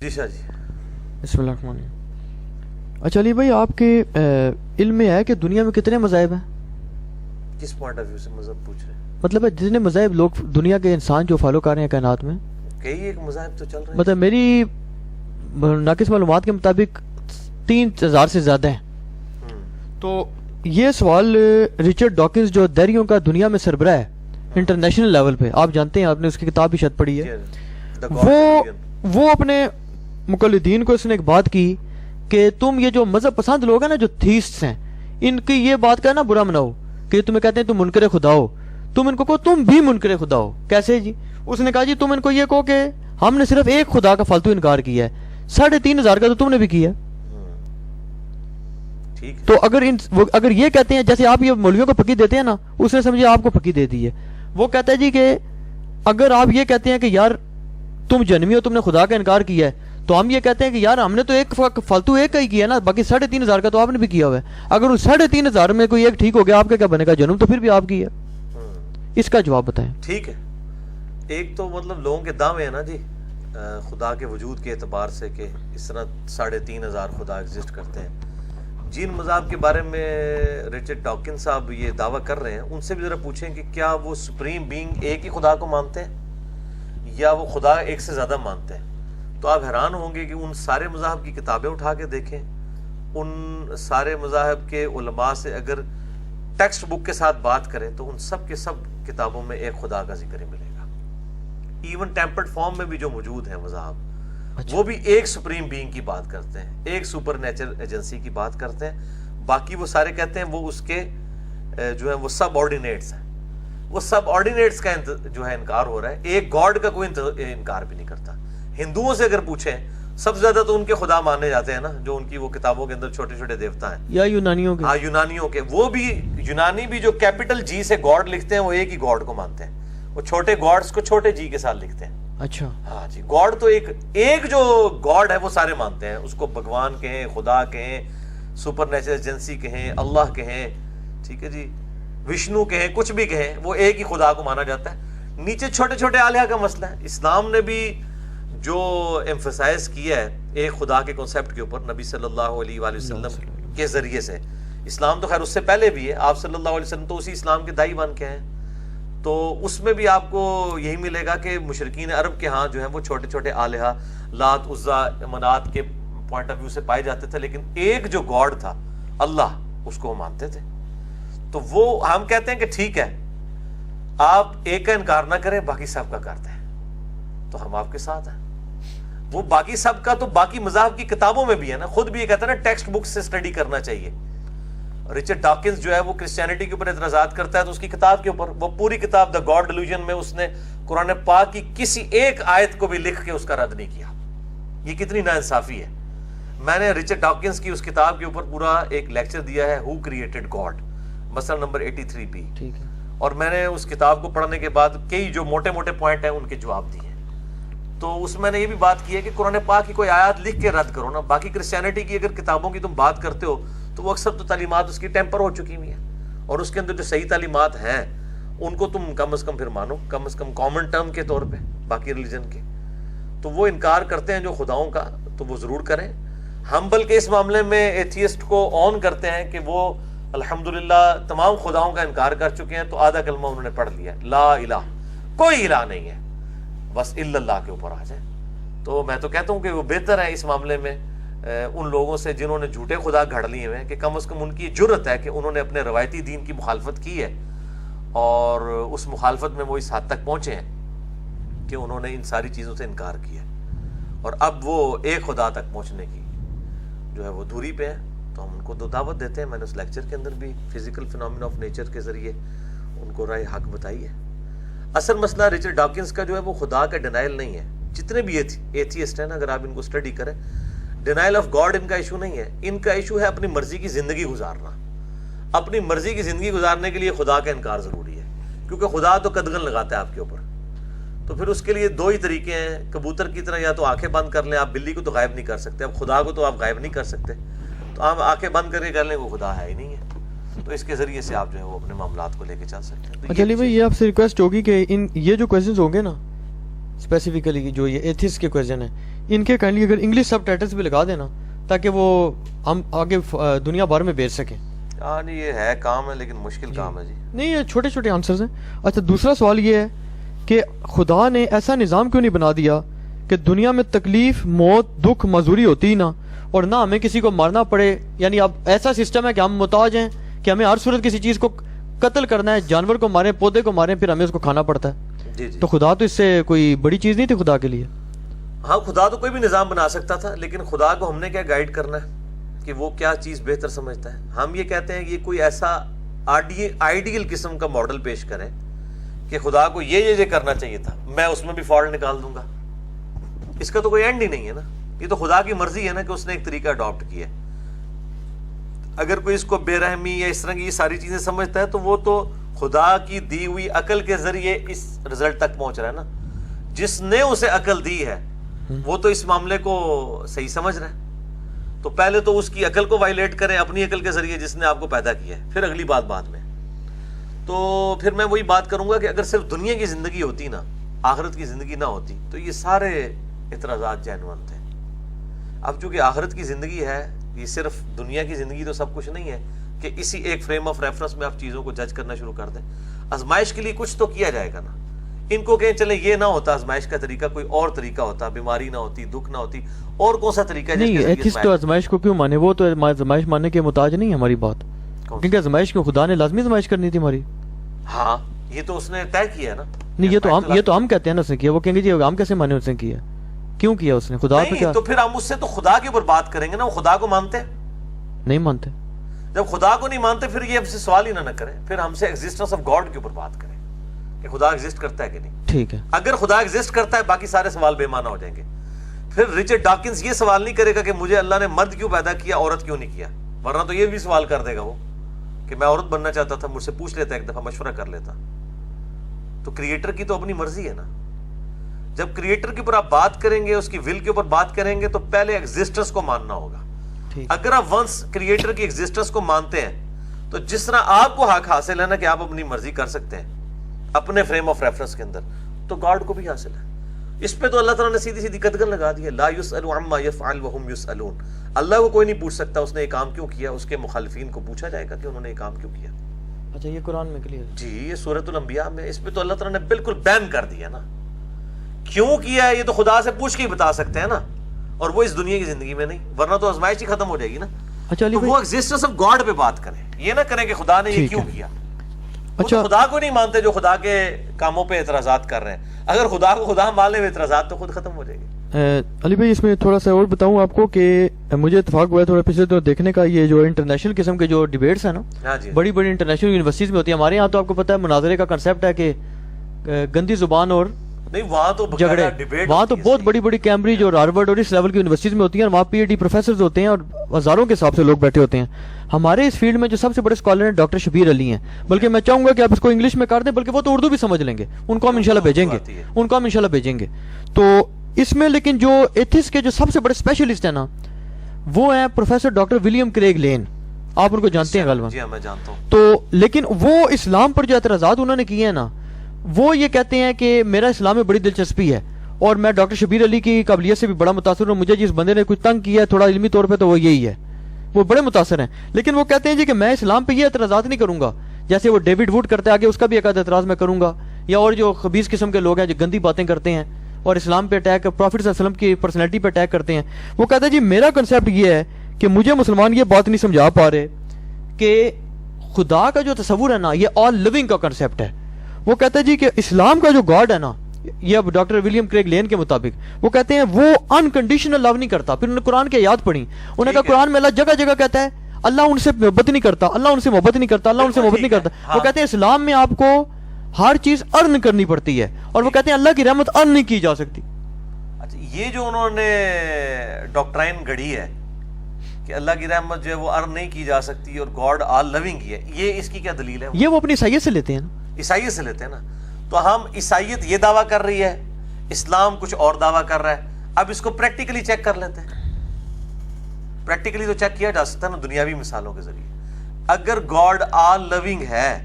جی شاہ جی بسم اللہ الرحمن الرحیم. اچھا علی بھائی، آپ کے علم میں ہے کہ دنیا میں کتنے مذاہب ہیں؟ کس پوائنٹ آف ویو سے مذہب پوچھ رہے ہیں؟ مطلب جتنے مذاہب لوگ دنیا کے انسان جو فالو کر رہے ہیں کائنات میں، کئی ایک مذاہب تو چل رہے ہیں. مطلب میری ناقص معلومات کے مطابق 3000 سے زیادہ ہیں. تو یہ سوال رچرڈ ڈاکنز جو دہریوں کا دنیا میں سربراہ ہے انٹرنیشنل لیول پہ، آپ جانتے ہیں، آپ نے اس کی کتاب بھی شاید پڑھی ہے، وہ اپنے مقلدین کو اس نے ایک بات کی کہ تم یہ جو مذہب پسند لوگ ہیں نا، جو تھیسٹس ہیں، ان کی یہ بات کا نا برا مناؤ کہ تمہیں کہتے ہیں تم منکر خدا ہو، تم ان کو کہو تم بھی منکر خدا ہو. کیسے جی؟ اس نے کہا جی تم ان کو یہ کہو کہ ہم نے صرف ایک خدا کا فالتو انکار کیا ہے، 3500 کا تو تم نے بھی کیا. تو اگر یہ کہتے ہیں، جیسے آپ یہ مولویوں کو پھکی دیتے ہیں نا، اس نے سمجھے آپ کو پھکی دے دی ہے. وہ کہتا ہے جی کہ اگر آپ یہ کہتے ہیں کہ یار تم جنمی ہو، تم نے خدا کا انکار کیا ہے، تو ہم یہ کہتے ہیں کہ یار ہم نے تو ایک فالتو ایک کا ہی کیا نا، باقی 3500 کا تو آپ نے بھی کیا ہوا ہے. اگر اس 3500 میں کوئی ایک ٹھیک ہو گیا، آپ کا کیا بنے گا؟ جنم تو پھر بھی آپ کی ہے. اس کا جواب بتائیں. ٹھیک ہے، ایک تو مطلب لوگوں کے دعوے ہیں نا جی خدا کے وجود کے اعتبار سے کہ اس طرح 3500 خدا ایگزسٹ کرتے ہیں. جن مذہب کے بارے میں رچرڈ ڈاکن صاحب یہ دعویٰ کر رہے ہیں، ان سے بھی ذرا پوچھیں کہ کیا وہ سپریم بینگ ایک ہی خدا کو مانتے ہیں یا وہ خدا ایک سے زیادہ مانتے ہیں. تو آپ حیران ہوں گے کہ ان سارے مذاہب کی کتابیں اٹھا کے دیکھیں، ان سارے مذاہب کے علماء سے اگر ٹیکسٹ بک کے ساتھ بات کریں تو ان سب کے سب کتابوں میں ایک خدا کا ذکر ہی ملے گا. ایون ٹیمپرڈ فارم میں بھی جو موجود ہیں مذاہب، وہ بھی ایک سپریم بینگ کی بات کرتے ہیں، ایک سپر نیچر ایجنسی کی بات کرتے ہیں. باقی وہ سارے کہتے ہیں وہ اس کے جو ہیں وہ سب آرڈینیٹس ہیں. وہ سب آرڈینیٹس کا جو ہے انکار ہو رہا ہے، ایک گاڈ کا کوئی انکار بھی نہیں کرتا. ہندوؤں سے اگر پوچھیں، سب سے زیادہ تو ان کے خدا مانے جاتے ہیں نا، جو ان کی وہ کتابوں کے اندر چھوٹے چھوٹے دیوتا ہیں، یا یونانیوں کے. ہاں یونانیوں کے. وہ بھی یونانی بھی جو کیپٹل جی سے گاڈ لکھتے ہیں، وہ ایک ہی گاڈ کو مانتے ہیں. وہ چھوٹے گاڈس کو چھوٹے جی کے ساتھ لکھتے ہیں. اچھا ہاں جی، گاڈ تو ایک جو گاڈ ہے وہ سارے مانتے ہیں. اس کو بھگوان کہیں، خدا کہیں، سپر نیچرل ایجنسی کہیں، اللہ کہیں، ٹھیک ہے جی، وشنو کہیں، کچھ بھی کہیں، وہ ایک ہی خدا کو مانا جاتا ہے. نیچے چھوٹے چھوٹے الہہ کا مسئلہ ہے. اسلام نے بھی جو ایمفسائز کیا ہے ایک خدا کے کنسیپٹ کے اوپر، نبی صلی اللہ علیہ وآلہ وسلم کے ذریعے سے. اسلام تو خیر اس سے پہلے بھی ہے، آپ صلی اللہ علیہ وسلم تو اسی اسلام کے دائی بن کے ہیں. تو اس میں بھی آپ کو یہی ملے گا کہ مشرکین عرب کے ہاں جو ہیں وہ چھوٹے چھوٹے الہہ لات عزا منات کے پوائنٹ آف ویو سے پائے جاتے تھے، لیکن ایک جو گاڈ تھا اللہ، اس کو وہ مانتے تھے. تو وہ ہم کہتے ہیں کہ ٹھیک ہے، آپ ایک کا انکار نہ کریں، باقی سب کا کرتے ہیں، تو ہم آپ کے ساتھ ہیں. وہ باقی سب کا تو باقی مذاہب کی کتابوں میں بھی ہے نا. خود بھی یہ کہتا ہے نا ٹیکسٹ بک سے اسٹڈی کرنا چاہیے. رچرڈ ڈاکنز جو ہے وہ کرسچینٹی کے اوپر اعتراضات کرتا ہے، تو اس کی کتاب کے اوپر وہ پوری کتاب دا گاڈ ڈیلوژن میں اس نے قرآن پاک کی کسی ایک آیت کو بھی لکھ کے اس کا رد نہیں کیا. یہ کتنی ناانصافی ہے. میں نے رچرڈ ڈاکنز کی اس کتاب کے اوپر پورا ایک لیکچر دیا ہے، ہو کریٹڈ گاڈ، مسئلہ نمبر 83 پی. ٹھیک ہے. اور میں نے اس کتاب کو پڑھنے کے بعد کئی جو موٹے موٹے پوائنٹ ہیں ان کے جواب دیے. تو اس میں نے یہ بھی بات کی ہے کہ قرآن پاک کی کوئی آیات لکھ کے رد کرو نا. باقی کرسچینٹی کی اگر کتابوں کی تم بات کرتے ہو تو وہ اکثر تو تعلیمات اس کی ٹیمپر ہو چکی ہوئی ہیں، اور اس کے اندر جو صحیح تعلیمات ہیں ان کو تم کم از کم پھر مانو، کم از کم کامن ٹرم کے طور پہ باقی ریلیجن کے. تو وہ انکار کرتے ہیں جو خداؤں کا، تو وہ ضرور کریں. ہم بلکہ اس معاملے میں ایتھیسٹ کو آن کرتے ہیں کہ وہ الحمدللہ تمام خداؤں کا انکار کر چکے ہیں. تو آدھا کلمہ انہوں نے پڑھ لیا، لا الہ، کوئی الہ نہیں ہے، بس الا اللہ کے اوپر آ جائیں. تو میں تو کہتا ہوں کہ وہ بہتر ہے اس معاملے میں ان لوگوں سے جنہوں نے جھوٹے خدا گھڑ لیے ہوئے ہیں، کہ کم از کم ان کی جرت ہے کہ انہوں نے اپنے روایتی دین کی مخالفت کی ہے، اور اس مخالفت میں وہ اس حد تک پہنچے ہیں کہ انہوں نے ان ساری چیزوں سے انکار کیا، اور اب وہ ایک خدا تک پہنچنے کی جو ہے وہ دوری پہ ہیں. تو ہم ان کو دعوت دیتے ہیں. میں نے اس لیکچر کے اندر بھی فزیکل فینومینا آف نیچر کے ذریعے ان کو رائے حق بتائی ہے. اصل مسئلہ رچرڈ ڈاکنز کا جو ہے وہ خدا کا ڈینائل نہیں ہے. جتنے بھی ایتھیسٹ ہیں نا، اگر آپ ان کو اسٹڈی کریں، ڈینائل آف گاڈ ان کا ایشو نہیں ہے. ان کا ایشو ہے اپنی مرضی کی زندگی گزارنا. اپنی مرضی کی زندگی گزارنے کے لیے خدا کا انکار ضروری ہے، کیونکہ خدا تو قدغن لگاتا ہے آپ کے اوپر. تو پھر اس کے لیے دو ہی طریقے ہیں، کبوتر کی طرح یا تو آنکھیں بند کر لیں. آپ بلی کو تو غائب نہیں کر سکتے، اب خدا کو تو آپ غائب نہیں کر سکتے، تو آپ آنکھیں بند کر کے کر لیں وہ خدا ہے ہی نہیں ہے. تو اس کے ذریعے سے آپ جو ہے وہ اپنے معاملات کو لے کے چل سکتے ہیں. اچھا علی بھائی، یہ آپ سے ریکویسٹ ہوگی کہ یہ جو کویسچنز ہوں گے نا اسپیسیفکلی جو یہ ایتھیسٹ کے کویسچن ہیں، ان کے کائنڈلی اگر انگلش سب ٹائٹلز بھی لگا دینا تاکہ وہ ہم آگے دنیا بھر میں بھیج سکیں. ہاں نہیں یہ ہے کام ہے لیکن مشکل کام ہے جی. نہیں یہ چھوٹے چھوٹے آنسرز ہیں. اچھا دوسرا سوال یہ ہے کہ خدا نے ایسا نظام کیوں نہیں بنا دیا کہ دنیا میں تکلیف موت دکھ مزدوری ہوتی ہی نہ اور نہ ہمیں کسی کو مارنا پڑے. یعنی اب ایسا سسٹم ہے کہ ہم محتاج ہیں کہ ہمیں ہر صورت کسی چیز کو قتل کرنا ہے, جانور کو ماریں پودے کو ماریں پھر ہمیں اس کو کھانا پڑتا ہے. جی جی. تو خدا تو اس سے کوئی بڑی چیز نہیں تھی خدا کے لیے. ہاں خدا تو کوئی بھی نظام بنا سکتا تھا لیکن خدا کو ہم نے کیا گائیڈ کرنا ہے کہ وہ کیا چیز بہتر سمجھتا ہے. ہم یہ کہتے ہیں کہ کوئی ایسا آئیڈیل قسم کا ماڈل پیش کریں کہ خدا کو یہ کرنا چاہیے تھا, میں اس میں بھی فالٹ نکال دوں گا. اس کا تو کوئی اینڈ ہی نہیں ہے نا. یہ تو خدا کی مرضی ہے نا کہ اس نے ایک طریقہ اڈاپٹ کیا ہے. اگر کوئی اس کو بے رحمی یا اس طرح کی یہ ساری چیزیں سمجھتا ہے تو وہ تو خدا کی دی ہوئی عقل کے ذریعے اس رزلٹ تک پہنچ رہا ہے نا. جس نے اسے عقل دی ہے وہ تو اس معاملے کو صحیح سمجھ رہا ہے. تو پہلے تو اس کی عقل کو وائلیٹ کریں اپنی عقل کے ذریعے جس نے آپ کو پیدا کیا ہے, پھر اگلی بات بعد میں. تو پھر میں وہی بات کروں گا کہ اگر صرف دنیا کی زندگی ہوتی نا, آخرت کی زندگی نہ ہوتی تو یہ سارے اعتراضات جینوین تھے. اب چونکہ آخرت کی زندگی ہے, یہ صرف دنیا کی زندگی تو سب کچھ نہیں ہے کہ اسی ایک فریم آف ریفرنس میں آپ چیزوں کو جج کرنا شروع کر دیں. آزمائش کے لیے کچھ تو کیا جائے گا نا. ان کو کہیں چلے یہ نہ ہوتا آزمائش کا طریقہ, کوئی اور طریقہ ہوتا, بیماری نہ ہوتی, دکھ نہ ہوتی, اور کون سا طریقہ ہے؟ نہیں ایتھسٹ تو آزمائش کو کیوں مانے, وہ تو آزمائش ماننے کے محتاج نہیں ہے ہماری بات, کیونکہ آزمائش کو خدا نے لازمی آزمائش کرنی تھی ہماری. ہاں یہ تو اس نے طے کیا ہے نا. نہیں یہ تو ہم کہتے ہیں نا اس نے کیا, وہ کہیں گے جی ہم کیسے مانے اس نے کیا, کیوں کیا اس نے خدا پہ کیا. تو پھر ہم اس سے تو خدا کے اوپر بات کریں گے نا. وہ خدا کو مانتے نہیں مانتے. جب خدا کو نہیں مانتے پھر یہ ہم سے سوال ہی نہ کریں, پھر ہم سے ایگزسٹنس آف گاڈ کے اوپر بات کریں کہ خدا ایگزسٹ کرتا ہے کہ نہیں. ٹھیک ہے, اگر خدا ایگزسٹ کرتا ہے باقی سارے سوال بے معنی ہو جائیں گے. پھر رچرڈ ڈاکنز یہ سوال نہیں کرے گا کہ مجھے اللہ نے مرد کیوں پیدا کیا عورت کیوں نہیں کیا, ورنہ تو یہ بھی سوال کر دے گا وہ کہ میں عورت بننا چاہتا تھا, مجھ سے پوچھ لیتا ایک دفعہ, مشورہ کر لیتا. تو کریٹر کی تو اپنی مرضی ہے نا. جب کریٹر کے اوپر آپ بات کریں گے, اس کی ول کے اوپر بات کریں گے, تو پہلے ایگزسٹنس کو ماننا ہوگا. اگر آپ ونس کریٹر کی ایگزسٹنس کو مانتے ہیں تو جس طرح آپ کو حق حاصل ہے نا کہ آپ اپنی مرضی کر سکتے ہیں اپنے فریم آف ریفرنس کے اندر, تو گاڈ کو بھی حاصل ہے. اس پہ تو اللہ تعالیٰ نے سیدھی سیدھی قدغن لگا دی ہے, لا یسأل عما یفعل وهم یسألون. اللہ کو کوئی نہیں پوچھ سکتا اس نے یہ کام کیوں کیا, اس کے مخالفین کو پوچھا جائے گا کہ انہوں نے یہ کام کیوں کیا. اچھا یہ قرآن میں کلیئر جی, یہ سورۃ الانبیاء میں اس پہ تو اللہ تعالیٰ نے بالکل بین کر دیا نا. کیوں کیا ہے یہ تو خدا سے پوچھ کے ہی بتا سکتے ہیں نا, اور وہ اس دنیا کی زندگی میں نہیں, ورنہ تو آزمائش ہی ختم ہو جائے گی نا. اچھا تو وہ ایگزسٹنس آف گاڈ پہ بات کریں, یہ نہ کریں کہ خدا نے یہ کیوں کیا. اچھا خدا کو نہیں مانتے جو خدا کے کاموں پہ اعتراضات کر رہے ہیں. اگر خدا کو خدا ماننے میں اعتراضات تو خود ختم ہو جائے گی. علی بھائی اس میں تھوڑا سا اور بتاؤں آپ کو کہ مجھے اتفاق ہوا ہے تھوڑا پچھلے دنوں دیکھنے کا, یہ جو انٹرنیشنل قسم کے جو ڈیبیٹس ہیں نا, بڑی بڑی انٹرنیشنل یونیورسٹیز میں ہوتی ہیں. ہمارے یہاں تو آپ کو پتہ ہے مناظرے کا کنسیپٹ ہے کہ گندی زبان اور نہیں, وہاں تو جھگڑے, وہاں تو بہت بڑی بڑی کیمبرج اور ہارورڈ اور اس لیول کی یونیورسٹیز میں ہوتی ہیں, اور وہاں پی ایچ ڈی پروفیسرز ہوتے ہیں اور ہزاروں کے حساب سے لوگ بیٹھے ہوتے ہیں. ہمارے اس فیلڈ میں جو سب سے بڑے اسکالر ہیں ڈاکٹر شبیر علی ہیں, بلکہ میں چاہوں گا کہ آپ اس کو انگلش میں کر دیں, بلکہ وہ تو اردو بھی سمجھ لیں گے, ان کو ہم انشاءاللہ بھیجیں گے. تو اس میں لیکن جو ایتھس کے جو سب سے بڑے اسپیشلسٹ ہیں نا, وہ ہیں پروفیسر ڈاکٹر ولیم کریگ لین. آپ ان کو جانتے ہیں غالباً؟ جی میں جانتا ہوں. تو لیکن وہ اسلام پر جو اعتراضات انہوں نے کیے ہیں نا, وہ یہ کہتے ہیں کہ میرا اسلام میں بڑی دلچسپی ہے اور میں ڈاکٹر شبیر علی کی قابلیت سے بھی بڑا متاثر ہوں. مجھے جس بندے نے کچھ تنگ کیا ہے تھوڑا علمی طور پہ تو وہ یہی ہے, وہ بڑے متاثر ہیں. لیکن وہ کہتے ہیں جی کہ میں اسلام پہ یہ اعتراضات نہیں کروں گا جیسے وہ ڈیوڈ ووڈ کرتے آگے, اس کا بھی ایک آدھ اعتراض میں کروں گا, یا اور جو خبیث قسم کے لوگ ہیں جو گندی باتیں کرتے ہیں اور اسلام پہ اٹیک, پروفٹ صلی اللہ علیہ وسلم کی پرسنالٹی پہ اٹیک کرتے ہیں. وہ کہتے ہیں جی میرا کنسیپٹ یہ ہے کہ مجھے مسلمان یہ بات نہیں سمجھا پا رہے کہ خدا کا جو تصور ہے نا یہ آل لیونگ کا کنسیپٹ ہے. وہ کہتے ہیں جی کہ اسلام کا جو گاڈ ہے نا, یہ اب ڈاکٹر ولیم کریگ لین کے مطابق وہ کہتے ہیں وہ انکنڈیشنل لو نہیں کرتا. پھر انہوں نے قرآن کی آیات پڑھی, انہوں نے کہا قرآن میں اللہ جگہ جگہ کہتا ہے اللہ ان سے محبت نہیں کرتا, اللہ ان سے محبت نہیں کرتا, اللہ ان سے محبت نہیں کرتا. وہ کہتے ہیں اسلام میں آپ کو ہر چیز ارن کرنی پڑتی ہے, اور وہ کہتے ہیں اللہ کی رحمت ارن نہیں کی جا سکتی. اچھا یہ جو انہوں نے ڈاکٹرائن گڑھی ہے کہ اللہ کی رحمت جو ہے وہ ارن نہیں کی جا سکتی اور گاڈ آل لونگ ہی ہے, یہ اس کی کیا دلیل ہے؟ یہ وہ اپنی عیسائیت سے لیتے ہیں نا, عیسائیت سے لیتے ہیں نا. تو ہم عیسائیت یہ دعویٰ کر رہی ہے, اسلام کچھ اور دعویٰ کر رہا ہے. اب اس کو پریکٹیکلی چیک کر لیتے ہیں. پریکٹیکلی تو چیک کیا جا سکتا ہے نا دنیاوی مثالوں کے ذریعے. اگر گاڈ آل لونگ ہے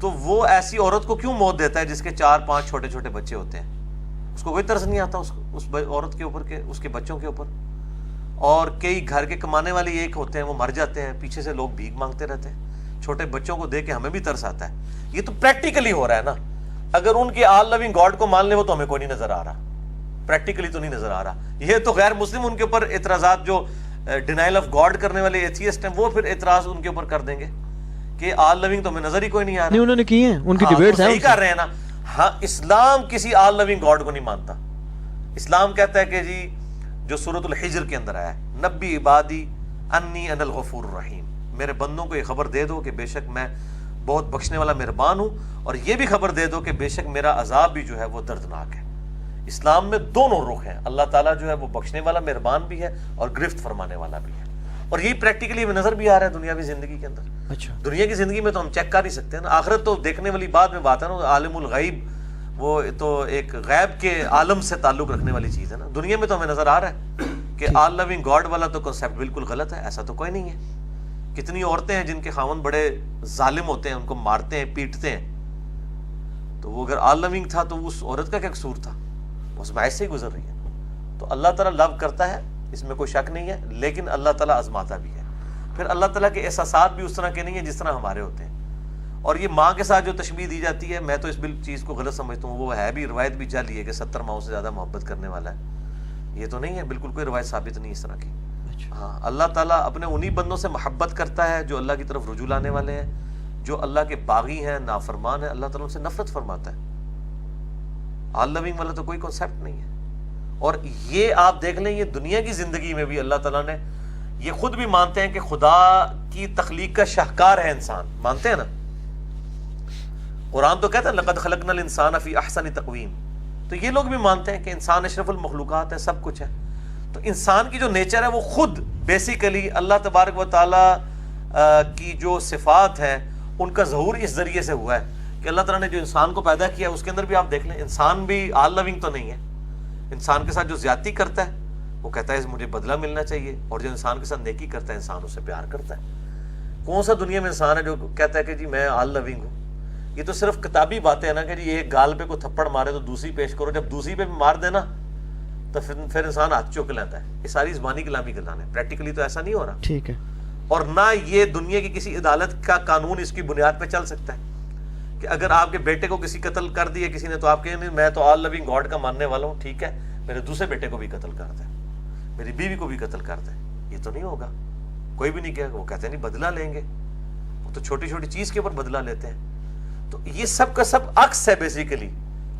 تو وہ ایسی عورت کو کیوں موت دیتا ہے جس کے 4-5 چھوٹے چھوٹے بچے ہوتے ہیں؟ اس کو کوئی ترس نہیں آتا اس عورت کے اوپر کے اس کے بچوں کے اوپر. اور کئی گھر کے کمانے والے ایک ہوتے ہیں وہ مر جاتے ہیں, پیچھے سے لوگ بھیک مانگتے رہتے ہیں, چھوٹے بچوں کو دیکھ کے ہمیں بھی ترس آتا ہے. یہ تو پریکٹیکلی ہو رہا ہے نا. اگر ان کے آل لونگ گاڈ کو مان لیں وہ تو ہمیں کوئی نہیں نظر آ رہا, پریکٹیکلی تو نہیں نظر آ رہا. یہ تو غیر مسلم ان کے اوپر اعتراضات جو ڈینائل آف گاڈ کرنے والے ایتھیسٹ ہیں وہ پھر اعتراض ان کے اوپر کر دیں گے کہ آل لونگ تو ہمیں نظر ہی کوئی نہیں آ رہا. نہیں انہوں نے کی ہیں, ان کی ڈیبیٹس ہیں, صحیح کر رہے ہیں نا. ہاں اسلام کسی آل لونگ گاڈ کو نہیں مانتا. اسلام کہتا ہے کہ جی جو سورۃ الحجر کے اندر آیا ہے, نبی عبادی انی انا الغفور الرحیم, میرے بندوں کو یہ خبر دے دو کہ بے شک میں بہت بخشنے والا مہربان ہوں, اور یہ بھی خبر دے دو کہ بے شک میرا عذاب بھی جو ہے وہ دردناک ہے. اسلام میں دونوں رخ ہیں, اللہ تعالیٰ جو ہے وہ بخشنے والا مہربان بھی ہے اور گرفت فرمانے والا بھی ہے. اور یہی پریکٹیکلی ہمیں نظر بھی آ رہا ہے دنیاوی زندگی کے اندر. اچھا دنیا کی زندگی میں تو ہم چیک کر ہی سکتے ہیں نا, آخرت تو دیکھنے والی بات میں بات ہے نا. عالم الغیب وہ تو ایک غیب کے عالم سے تعلق رکھنے والی چیز ہے نا. دنیا میں تو ہمیں نظر آ رہا ہے کہ آل لونگ گاڈ والا تو کنسیپٹ بالکل غلط ہے, ایسا تو کوئی نہیں ہے. کتنی عورتیں ہیں جن کے خاوند بڑے ظالم ہوتے ہیں, ان کو مارتے ہیں پیٹتے ہیں, تو وہ اگر آل لونگ تھا تو اس عورت کا کیا قصور تھا, اس میں ایسے ہی گزر رہی ہے. تو اللہ تعالیٰ لو کرتا ہے, اس میں کوئی شک نہیں ہے, لیکن اللہ تعالیٰ آزماتا بھی ہے. پھر اللہ تعالیٰ کے احساسات بھی اس طرح کے نہیں ہیں جس طرح ہمارے ہوتے ہیں. اور یہ ماں کے ساتھ جو تشبیہ دی جاتی ہے, میں تو اس چیز کو غلط سمجھتا ہوں. وہ ہے بھی روایت بھی جعلی ہے کہ 70 ماؤں سے زیادہ محبت کرنے والا ہے, یہ تو نہیں ہے, بالکل کوئی روایت ثابت نہیں اس طرح کی. ہاں اللہ تعالیٰ اپنے انہی بندوں سے محبت کرتا ہے جو اللہ کی طرف رجوع لانے والے ہیں, جو اللہ کے باغی ہیں, نافرمان ہیں. اللہ تعالیٰ ان سے نفرت فرماتا ہے. آل لونگ والا تو کوئی کنسیپٹ نہیں ہے. اور یہ آپ دیکھ لیں, یہ دنیا کی زندگی میں بھی اللہ تعالیٰ نے یہ خود بھی مانتے ہیں کہ خدا کی تخلیق کا شاہکار ہے انسان, مانتے ہیں نا. قرآن تو کہتا ہے لقد خلقنا الانسان فی احسن تقویم, تو یہ لوگ بھی مانتے ہیں کہ انسان اشرف المخلوقات ہے, سب کچھ ہے. تو انسان کی جو نیچر ہے وہ خود بیسیکلی اللہ تبارک و تعالیٰ کی جو صفات ہیں ان کا ظہور اس ذریعے سے ہوا ہے کہ اللہ تعالیٰ نے جو انسان کو پیدا کیا اس کے اندر بھی آپ دیکھ لیں, انسان بھی آل لونگ تو نہیں ہے. انسان کے ساتھ جو زیادتی کرتا ہے وہ کہتا ہے مجھے بدلہ ملنا چاہیے, اور جو انسان کے ساتھ نیکی کرتا ہے انسان اسے پیار کرتا ہے. کون سا دنیا میں انسان ہے جو کہتا ہے کہ جی میں آل لونگ ہوں؟ یہ تو صرف کتابی باتیں ہیں نا کہ جی ایک گال پہ کوئی تھپڑ مارے تو دوسری پیش کرو, جب دوسری پہ بھی مار دینا تو پھر انسان ہاتھ چوک لیتا ہے. یہ ساری زبانی کلامی گلان ہے, پریکٹیکلی تو ایسا نہیں ہو رہا. ٹھیک ہے. اور نہ یہ دنیا کی کسی عدالت کا قانون اس کی بنیاد پہ چل سکتا ہے کہ اگر آپ کے بیٹے کو کسی قتل کر دیا کسی نے تو آپ کہیں میں تو آل لونگ گاڈ کا ماننے والا ہوں, ٹھیک ہے میرے دوسرے بیٹے کو بھی قتل کر دے, میری بیوی کو بھی قتل کر دے. یہ تو نہیں ہوگا, کوئی بھی نہیں کہے گا. وہ کہتے ہیں نہیں بدلہ لیں گے, وہ تو چھوٹی چھوٹی چیز کے اوپر بدلہ لیتے ہیں. تو یہ سب کا سب عکس ہے بیسیکلی.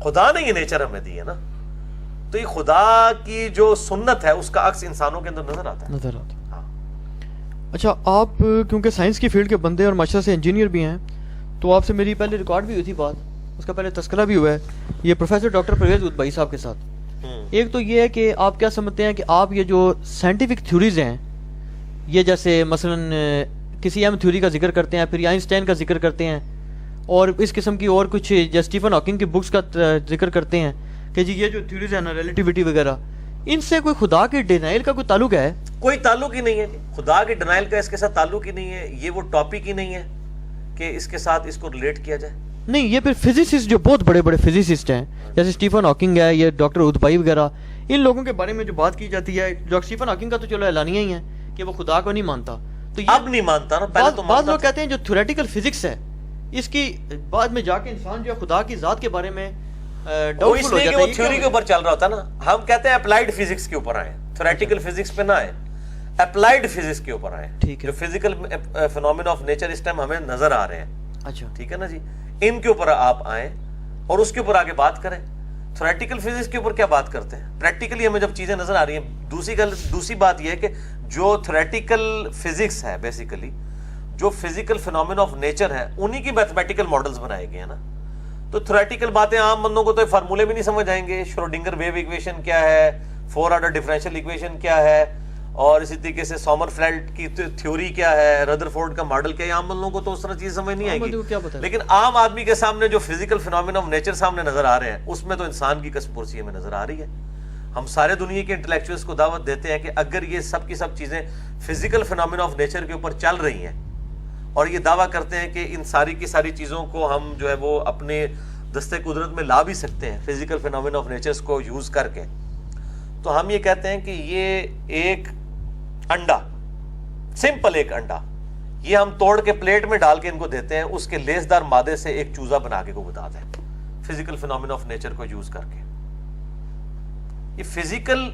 خدا نے یہ نیچر ہمیں دی ہے نا, تو یہ خدا کی جو سنت ہے اس کا عکس انسانوں کے اندر نظر آتا ہے. ہاں. اچھا آپ کیونکہ سائنس کی فیلڈ کے بندے اور معاشرے سے انجینئر بھی ہیں, تو آپ سے میری پہلے ریکارڈ بھی ہوئی تھی بات, اس کا پہلے تذکرہ بھی ہوا ہے یہ پروفیسر ڈاکٹر پرویز ادبائی صاحب کے ساتھ. ایک تو یہ ہے کہ آپ کیا سمجھتے ہیں کہ آپ یہ جو سائنٹیفک تھیوریز ہیں, یہ جیسے مثلا کسی اہم تھیوری کا ذکر کرتے ہیں, پھر آئنسٹائن کا ذکر کرتے ہیں, اور اس قسم کی اور کچھ اسٹیفن ہاکنگ کی بکس کا ذکر کرتے ہیں کہ جی یہ جو تھیوریز ہیں نا ریلیٹیوٹی وغیرہ, ان سے کوئی خدا کے ڈینائل کا کوئی تعلق ہے؟ کوئی تعلق ہی نہیں ہے. خدا کے ڈینائل کا اس کے ساتھ تعلق ہی نہیں ہے. یہ وہ ٹاپک ہی نہیں ہے کہ اس کے ساتھ اس کو ریلیٹ کیا جائے. نہیں, یہ پھر فزسسٹ جو بہت بڑے بڑے فزسسٹ ہیں جیسے اسٹیفن ہاکنگ ہے, یہ ڈاکٹر ادبائی وغیرہ, ان لوگوں کے بارے میں جو بات کی جاتی ہے, ڈاکٹر اسٹیفن ہاکنگ کا تو چلو اعلانیہ ہی ہے کہ وہ خدا کو نہیں مانتا, تو اب نہیں مانتا نا, پہلے تو بعض لوگ کہتے ہیں جو تھیوریٹیکل فزکس ہے اس کی بعد میں جا کے انسان جو ہے خدا کی ذات کے بارے میں اس لیے کہ وہ تھیوری کے اوپر چل رہا ہوتا ہے نا. ہم کہتے ہیں اپلائیڈ فزکس کے اوپر آئے, تھیوریٹیکل فزکس پہ نہ آئے, اپلائیڈ فزکس کے اوپر آئے, جو فزیکل فینومینا آف نیچر اس ٹائم ہمیں نظر آ رہے ہیں. اچھا ٹھیک ہے نا جی, ان کے اوپر آپ آئیں اور اس کے اوپر آگے بات کریں. تھیوریٹیکل فزکس کے اوپر کیا بات کرتے ہیں, پریکٹیکلی ہمیں جب چیزیں نظر آ رہی ہیں. دوسری بات یہ ہے کہ جو تھیوریٹیکل فزکس ہے بیسیکلی جو فزیکل فینومینا آف نیچر ہے انہی کی میتھمیٹیکل ماڈلز بنائے گئے ہیں نا. تو تھیوریٹیکل باتیں عام بندوں کو تو فارمولے بھی نہیں سمجھ آئیں گے. شروڈنگر ویو ایکویشن کیا ہے, 4 آرڈر ڈفرینشیل ایکویشن کیا ہے, اور اسی طریقے سے سومر فلیٹ کی تھیوری کیا ہے, رادرفورڈ کا ماڈل کیا ہے. عام بندوں کو تو اس طرح چیز سمجھ نہیں آئے گی, لیکن عام آدمی کے سامنے جو فزیکل فینومینا آف نیچر سامنے نظر آ رہے ہیں اس میں تو انسان کی کسب پرسی ہمیں نظر آ رہی ہے. ہم سارے دنیا کے انٹلیکچوئلس کو دعوت دیتے ہیں کہ اگر یہ سب کی سب چیزیں فزیکل فینومینا آف نیچر کے اوپر چل رہی ہیں اور یہ دعویٰ کرتے ہیں کہ ان ساری کی ساری چیزوں کو ہم جو ہے وہ اپنے دستے قدرت میں لا بھی سکتے ہیں فزیکل فینومینا آف نیچرز کو یوز کر کے. تو ہم یہ کہتے ہیں کہ یہ ایک انڈا، سمپل ایک انڈا، یہ ہم توڑ کے پلیٹ میں ڈال کے ان کو دیتے ہیں، اس کے لیسدار مادے سے ایک چوزا بنا کے کو بتاتے ہیں فزیکل فینومینا آف نیچر کو یوز کر کے. یہ فزیکل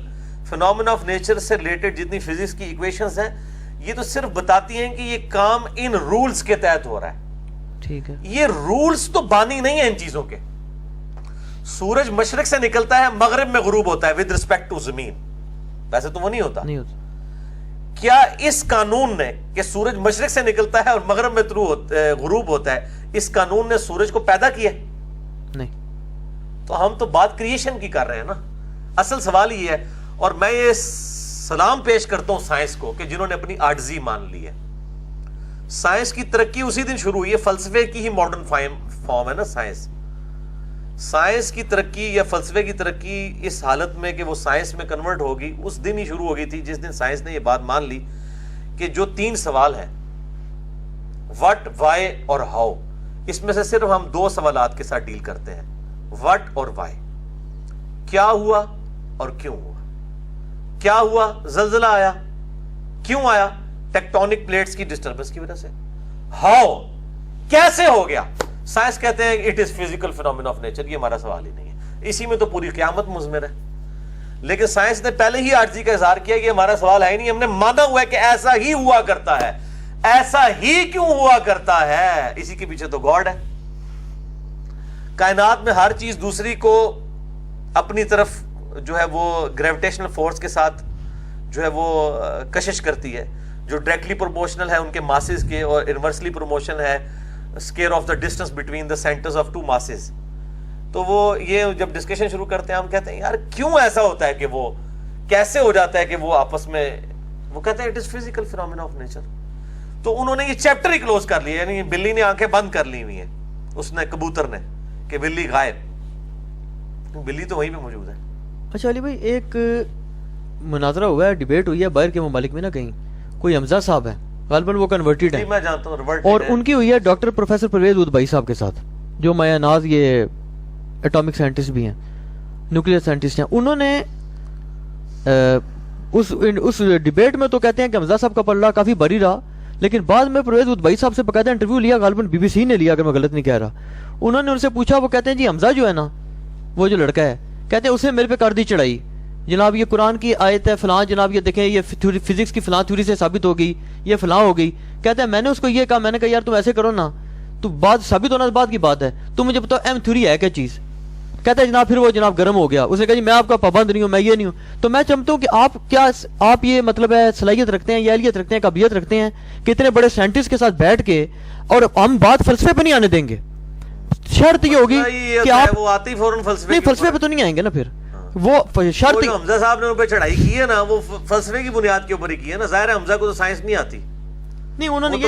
فینومینا آف نیچر سے ریلیٹڈ جتنی فزکس کی ایکویشنز ہیں یہ تو صرف بتاتی ہیں کہ یہ کام ان رولز کے تحت ہو رہا ہے. ٹھیک ہے، یہ رولز تو بانی نہیں ہیں ان چیزوں کے. سورج مشرق سے نکلتا ہے، مغرب میں غروب ہوتا ہے ود رسپیکٹ ٹو زمین، ویسے تو وہ نہیں ہوتا. کیا اس قانون نے کہ سورج مشرق سے نکلتا ہے اور مغرب میں غروب ہوتا ہے، اس قانون نے سورج کو پیدا کیا؟ نہیں. تو ہم تو بات کریشن کی کر رہے ہیں نا. اصل سوال یہ ہے، اور میں یہ سلام پیش کرتا ہوں سائنس کو کہ جنہوں نے اپنی عاجزی مان لی ہے. سائنس کی ترقی اسی دن شروع ہوئی ہے، فلسفے کی ہی ماڈرن فارم ہے نا سائنس. سائنس کی ترقی یا فلسفے کی ترقی اس حالت میں کہ وہ سائنس میں کنورٹ ہوگی اس دن ہی شروع ہو گئی تھی جس دن سائنس نے یہ بات مان لی کہ جو 3 سوال ہیں، وٹ، وائی اور ہاؤ، اس میں سے صرف ہم 2 سوالات کے ساتھ ڈیل کرتے ہیں، وٹ اور وائی. کیا ہوا اور کیوں ہوا. کیا ہوا؟ زلزلہ آیا. کیوں آیا؟ ٹیکٹونک پلیٹس کی ڈسٹربنس کی وجہ سے. ہاؤ، کیسے ہو گیا؟ سائنس کہتے ہیں it is physical phenomena of nature. یہ ہمارا سوال ہی نہیں ہے، اسی میں تو پوری قیامت مضمر ہے. لیکن سائنس نے پہلے ہی عاجزی کا اظہار کیا کہ ہمارا سوال ہے ہی نہیں، ہم نے مانا ہوا ہے کہ ایسا ہی ہوا کرتا ہے. ایسا ہی کیوں ہوا کرتا ہے؟ اسی کے پیچھے تو گاڈ ہے. کائنات میں ہر چیز دوسری کو اپنی طرف جو ہے وہ گریویٹیشنل فورس کے ساتھ جو ہے وہ کشش کرتی ہے، جو ڈائریکٹلی پروپورشنل ہے ان کے ماسز کے، اور انورسلی پروموشن ہے square of the distance between the centres of 2 masses. تو وہ یہ جب ڈسکشن شروع کرتے ہیں ہم کہتے ہیں یار کیوں ایسا ہوتا ہے کہ وہ کیسے ہو جاتا ہے کہ وہ آپس میں، وہ کہتے ہیں it is physical phenomena of nature. تو انہوں نے یہ چیپٹر ہی کلوز کر لیا، یعنی بلی نے آنکھیں بند کر لی ہوئی ہیں، اس نے کبوتر نے، کہ بلی غائب. بلی تو وہیں پہ موجود ہے. اچھا علی بھائی، ایک مناظرہ ہوا ہے، ڈیبیٹ ہوئی ہے باہر کے ممالک میں نا، کہیں کوئی حمزہ صاحب ہے، غالباً وہ کنورٹیڈ ہیں، میں جانتا ہوں، اور ان کی ہوئی ہے ڈاکٹر پروفیسر پرویز ادبائی صاحب کے ساتھ، جو مایا ناز یہ ایٹامک سائنٹسٹ بھی ہیں، نیوکلیئر سائنٹسٹ ہیں. انہوں نے اس ڈیبیٹ میں تو کہتے ہیں کہ حمزہ صاحب کا پلڑا کافی بھاری رہا، لیکن بعد میں پرویز ادبائی صاحب سے باقاعدہ انٹرویو لیا، غالباً BBC نے لیا اگر میں غلط نہیں کہہ رہا. انہوں نے ان سے پوچھا، وہ کہتے ہیں جی حمزہ جو ہے نا، وہ جو لڑکا ہے، کہتے ہیں اسے میرے پہ کر دی چڑھائی، جناب یہ قرآن کی آیت ہے فلاں، جناب یہ دیکھیں یہ فزکس کی فلاں تھیوری سے ثابت ہو گئی، یہ فلاں ہو گئی. کہتے ہیں میں نے اس کو یہ کہا، میں نے کہا یار تم ایسے کرو نا، تو بات ثابت ہونا بعد کی بات ہے، تم مجھے بتاؤ ایم تھیوری ہے کیا چیز. کہتے ہیں جناب پھر وہ جناب گرم ہو گیا، اس نے کہا جی میں آپ کا پابند نہیں ہوں، میں یہ نہیں ہوں. تو میں چاہتا ہوں کہ آپ یہ مطلب ہے صلاحیت رکھتے ہیں، یہ اہلیت رکھتے ہیں، قابلیت رکھتے ہیں کہ اتنے بڑے سائنٹسٹ کے ساتھ بیٹھ کے، اور ہم بات فلسفے پہ نہیں آنے دیں گے. شرط یہ ہوگی کہ آپ وہ آتی فوراً فلسفے، نہیں فلسفے پہ تو نہیں آئیں گے نا. پھر وہ شرط جو حمزہ صاحب نے ان پہ چڑھائی کی ہے نا، وہ فلسفے کی بنیاد کے اوپر ہی کی ہے نا. ظاہر ہے حمزہ کو تو سائنس نہیں آتی. نہیں، انہوں نے یہ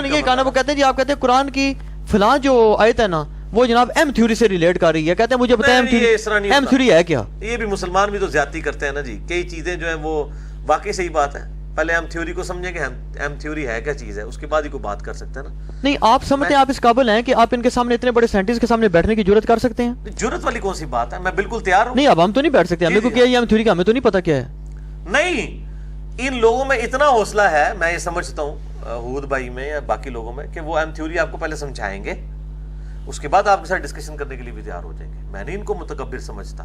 یہ کہا، وہ کہتے ہیں جی آپ کہتے ہیں قرآن کی فلاں جو آیت ہے نا، وہ جناب ایم تھیوری سے ریلیٹ کر رہی ہے. کہتے ہیں مجھے بتائیں ایم تھیوری ہے کیا. یہ بھی مسلمان بھی تو زیادتی کرتے ہیں نا جی. کئی چیزیں جو ہیں وہ واقعی صحیح بات ہے، پہلے ایم تھیوری کو سمجھیں کہ ایم تھیوری ہے کیا چیز ہے، اس کے بعد ہی کوئی بات کر سکتے ہیں نا. نہیں، آپ سمجھتے ہیں آپ اس قابل ہیں کہ آپ ان کے سامنے اتنے بڑے سائنٹسٹ کے سامنے بیٹھنے کی جرات کر سکتے ہیں؟ جرات والی کون سی بات ہے، میں بالکل تیار ہوں. نہیں، اب ہم تو نہیں بیٹھ سکتے، ہمیں کو کیا یہ ایم تھیوری کا ہمیں تو نہیں پتا کیا ہے. نہیں، ان لوگوں میں اتنا حوصلہ ہے، میں یہ سمجھتا ہوں ہود بھائی میں یا باقی لوگوں میں، کہ وہ ایم تھیوری آپ کو پہلے سمجھائیں گے، اس کے بعد آپ کے ساتھ ڈسکشن کرنے کے لیے بھی تیار ہو جائیں گے. میں نہیں ان کو متکبر سمجھتا،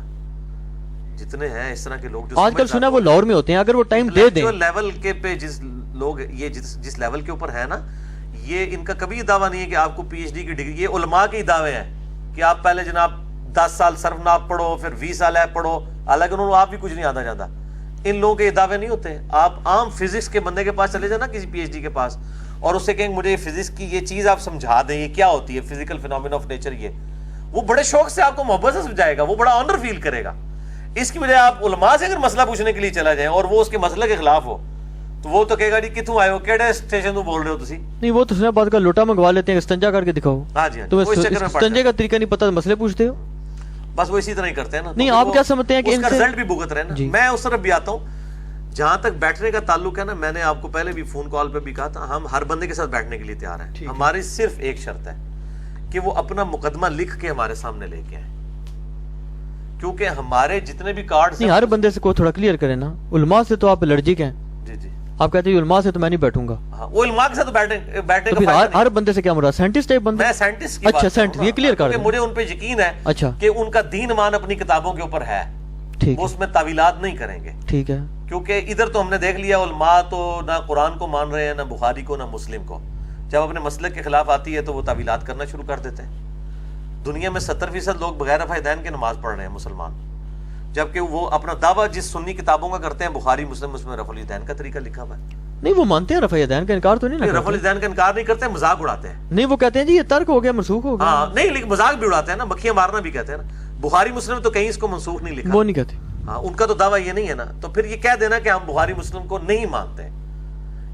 جتنے ہیں اس طرح کے لوگ جو آج کل سنا وہ لاہور میں ہوتے ہیں، اگر وہ ٹائم دے دیں لیول کے پہ جس لوگ یہ جس لیول کے اوپر ہے نا، یہ ان کا کبھی دعویٰ نہیں ہے کہ آپ کو PhD کی ڈگری، یہ علماء کے دعوے ہیں کہ آپ پہلے جناب 10 سال صرف ناپ پڑھو، پھر 20 سال ہے پڑھو، حالانکہ انہوں نے آپ بھی کچھ نہیں آتا جاتا. ان لوگوں کے یہ دعوے نہیں ہوتے. آپ عام فزکس کے بندے کے پاس چلے جائیں نا، کسی PhD کے پاس، اور اسے کہیں مجھے فزکس کی یہ چیز آپ سمجھا دیں، یہ کیا ہوتی ہے فزیکل فینومینا آف نیچر، یہ وہ بڑے شوق سے آپ کو محبت سے سمجھائے گا، وہ بڑا آنر فیل کرے گا. اس کی بجائے آپ علماء سے اگر مسئلہ پوچھنے کے لیے چلا جائیں اور وہ اس کے مسئلے کے خلاف ہو، تو وہ تو کہے گا جی کتوں آئے ہو، کیڑے اسٹیشن تو بول رہے ہو تسی. نہیں، وہ تو بات کا لوٹا منگوا لیتے ہیں، استنجا کر کے دکھاؤ. ہاں جی، تو استنجے کا طریقہ نہیں پتا، مسئلے پوچھتے ہو. بس وہ اسی طرح ہی کرتے ہیں نا. نہیں، آپ کیا سمجھتے ہیں کہ اس کا رزلٹ بھی بھگت رہے ہیں. میں اس طرف بھی آتا ہوں. جہاں تک بیٹھنے کا تعلق ہے نا، میں نے آپ کو پہلے بھی فون کال پہ بھی کہا تھا، ہم ہر بندے کے ساتھ بیٹھنے کے لیے تیار ہیں. ہماری صرف ایک شرط ہے کہ وہ اپنا مقدمہ لکھ کے ہمارے سامنے لے کے آئیں، کیونکہ ہمارے جتنے بھی کارڈز نہیں، ہر بندے سے کو تھوڑا کلیئر کریں نا. علماء سے تو آپ الرجک ہیں. جی جی آپ کہتے ہیں علماء سے تو میں نہیں بیٹھوں گا. ہاں، وہ علماء کے ساتھ بیٹھنے تو پھر ہر بندے سے کیا مراد؟ سائنٹسٹ ٹائپ بندہ؟ میں سائنٹسٹ کی اچھا سائنٹسٹ، یہ کلیئر کر دیں. مجھے ان پہ یقین ہے اچھا کہ ان کا دین مان اپنی کتابوں کے اوپر ہے، ٹھیک وہ ہے اس میں تعویلات نہیں کریں گے. ٹھیک ہے. کیونکہ ادھر تو ہم نے دیکھ لیا علماء تو نہ قرآن کو مان رہے ہیں، نہ بخاری کو، نہ مسلم کو. جب اپنے مسلک کے خلاف آتی ہے تو وہ تعویلات کرنا شروع کر دیتے ہیں. دنیا میں 70% لوگ بغیر رفع دین کے نماز پڑھ رہے ہیں مسلمان، جبکہ وہ اپنا دعویٰ جس سنی کتابوں کا کرتے ہیں بخاری مسلم، اس میں رفع الدین کا طریقہ لکھا ہوا ہے. نہیں، وہ مانتے ہیں رفع دین کا، انکار تو نہیں نا رفع الدین کا انکار نہیں کرتے، مذاق اڑاتے ہیں. نہیں، وہ کہتے ہیں جی یہ ترک ہو گیا، منسوخ ہو گیا. ہاں نہیں، لیکن مذاق بھی اڑاتے ہیں نا، مکھیاں مارنا بھی کہتے ہیں نا. بخاری مسلم تو کہیں اس کو منسوخ نہیں لکھا. وہ نہیں کہتے. ہاں، ان کا تو دعویٰ یہ نہیں ہے نا. تو پھر یہ کہہ دینا کہ ہم بخاری مسلم کو نہیں مانتے ہیں.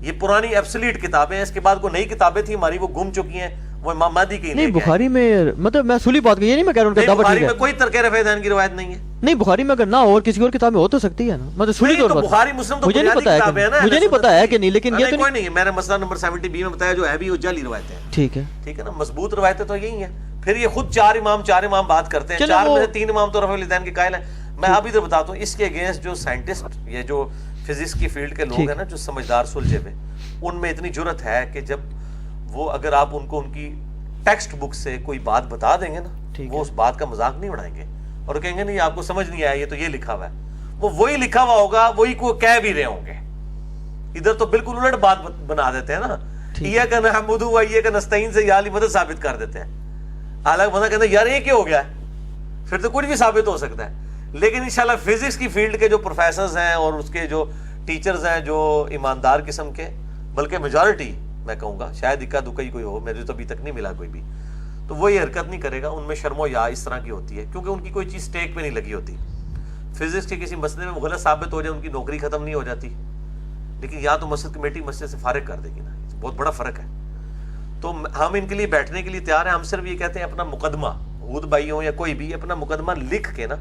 یہ پرانی ایبسلیٹ کتابیں ہیں، اس کے بعد کوئی نئی کتابیں تھیں ہماری، وہ گم چکی ہیں، وہ امام مہدی کی نہیں. بخاری میں مطلب میں اصولی بات یہ نہیں میں کہہ رہا ہوں کہ دعویٰ بخاری ٹھیک میں ہے. کوئی ترک رفع دین کی روایت نہیں ہے. نہیں، بخاری میں اگر نہ ہو اور کسی اور کتاب میں ہو تو سکتی ہے نا، مطلب سنی نہیں، طور تو پر بخاری مسلم تو مجھے نہیں بنیادی پتا ہے کتابیں ہیں نا، مجھے نہیں پتا ہے کہ نہیں، لیکن یہ تو کوئی نہیں ہے. میں نے مسئلہ نمبر 70B میں بتایا جو ہے بھی وہ جعلی روایتیں ہیں. ٹھیک ہے. ٹھیک ہے نا، مضبوط روایتیں تو یہی ہیں. پھر یہ خود چار امام بات کرتے ہیں، 4 میں سے 3 امام تو رفع الدین کے قائل ہیں. میں اب ادھر بتاتا ہوں، اس کے اگینسٹ جو سائنٹسٹ، یہ جو فزکس کی فیلڈ کے لوگ ہیں نا، جو سمجھدار سلجھے ہوئے، ان میں اتنی جرت ہے کہ جب وہ اگر آپ ان کو ان کی ٹیکسٹ بک سے کوئی بات بتا دیں گے نا، وہ اس بات کا مذاق نہیں اڑائیں گے اور کہیں گے نہیں آپ کو سمجھ نہیں آیا، یہ تو یہ لکھا ہوا ہے. وہ وہی لکھا ہوا ہوگا، وہی کو کہہ بھی رہے ہوں گے. ادھر تو بالکل الٹ بات بنا دیتے ہیں نا، یہ کہ نحمدہ و یہ کہ نستعین سے یا علی مدد ثابت کر دیتے ہیں. حالانکہ بندہ کہتا ہے یار یہ کیا ہو گیا ہے، پھر تو کچھ بھی ثابت ہو سکتا ہے. لیکن انشاءاللہ فزکس کی فیلڈ کے جو پروفیسرز ہیں اور اس کے جو ٹیچرز ہیں جو ایماندار قسم کے، بلکہ میجورٹی میں کہوں گا، شاید اکا دکا ہی کوئی ہو، میرے تو ابھی تک نہیں ملا کوئی بھی، تو وہ یہ حرکت نہیں کرے گا. ان میں شرم و یا اس طرح کی ہوتی ہے کیونکہ ان کی کوئی چیز ٹیک پہ نہیں لگی ہوتی. فزکس کے کسی مسئلے میں غلط ثابت ہو جائے ان کی نوکری ختم نہیں ہو جاتی، لیکن یا تو مسجد کمیٹی مسجد سے فارغ کر دے گی نا. بہت بڑا فرق ہے. تو ہم ان کے لیے بیٹھنے کے لیے تیار ہیں. ہم صرف یہ کہتے ہیں اپنا مقدمہ، حود بھائی ہوں یا کوئی بھی، اپنا مقدمہ لکھ کے نا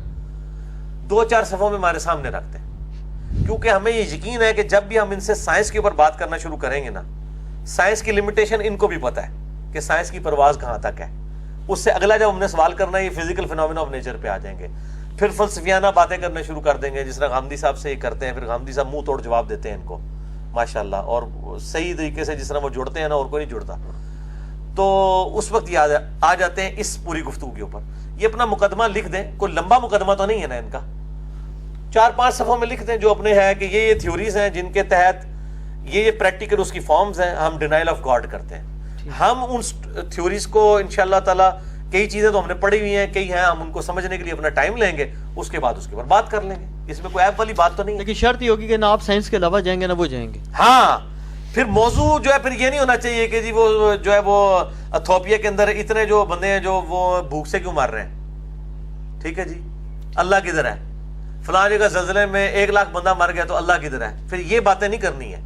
2-4 صفحوں میں ہمارے سامنے رکھتے ہیں. کیونکہ ہمیں یہ یقین ہے کہ جب بھی ہم ان سے سائنس کے اوپر بات کرنا شروع کریں گے نا، سائنس کی لمیٹیشن ان کو بھی پتہ ہے کہ سائنس کی پرواز کہاں تک ہے. اس سے اگلا جب ہم نے سوال کرنا ہے، یہ فزیکل فینومینا آف نیچر پہ آ جائیں گے. پھر فلسفیانہ باتیں کرنا شروع کر دیں گے، جس طرح غامدی صاحب سے یہ کرتے ہیں. پھر غامدی صاحب منہ توڑ جواب دیتے ہیں ان کو ماشاءاللہ، اور صحیح طریقے سے جس طرح وہ جڑتے ہیں نا، اور کوئی نہیں جڑتا. تو اس وقت یاد آ جاتے ہیں اس پوری گفتگو کے اوپر. یہ اپنا مقدمہ لکھ دیں، کوئی لمبا مقدمہ تو نہیں ہے نا ان کا، 4-5 صفحوں میں لکھ دیں جو اپنے ہے کہ یہ تھیوریز ہیں جن کے تحت یہ پریکٹیکل اس کی فارمز ہیں. ہم ڈینائل آف گاڈ کرتے ہیں. ہم ان تھیوریز کو انشاءاللہ تعالی، کئی چیزیں تو ہم نے پڑھی ہوئی ہیں، کئی ہیں ہم ان کو سمجھنے کے لیے اپنا ٹائم لیں گے، اس کے بعد اس کے اوپر بات کر لیں گے. اس میں کوئی ایپ والی بات تو نہیں ہے. لیکن شرط یہ ہوگی کہ نہ آپ سائنس کے علاوہ جائیں گے نہ وہ جائیں گے. ہاں، پھر موضوع جو ہے پھر یہ نہیں ہونا چاہیے کہ جی وہ جو ہے وہ ایتھوپیا کے اندر اتنے جو بندے ہیں جو وہ بھوک سے کیوں مار رہے ہیں. ٹھیک ہے جی، اللہ کدھر ہے؟ فلاں جگہ زلزلے میں 1 لاکھ بندہ مر گیا تو اللہ کدھر ہے؟ پھر یہ باتیں نہیں کرنی ہے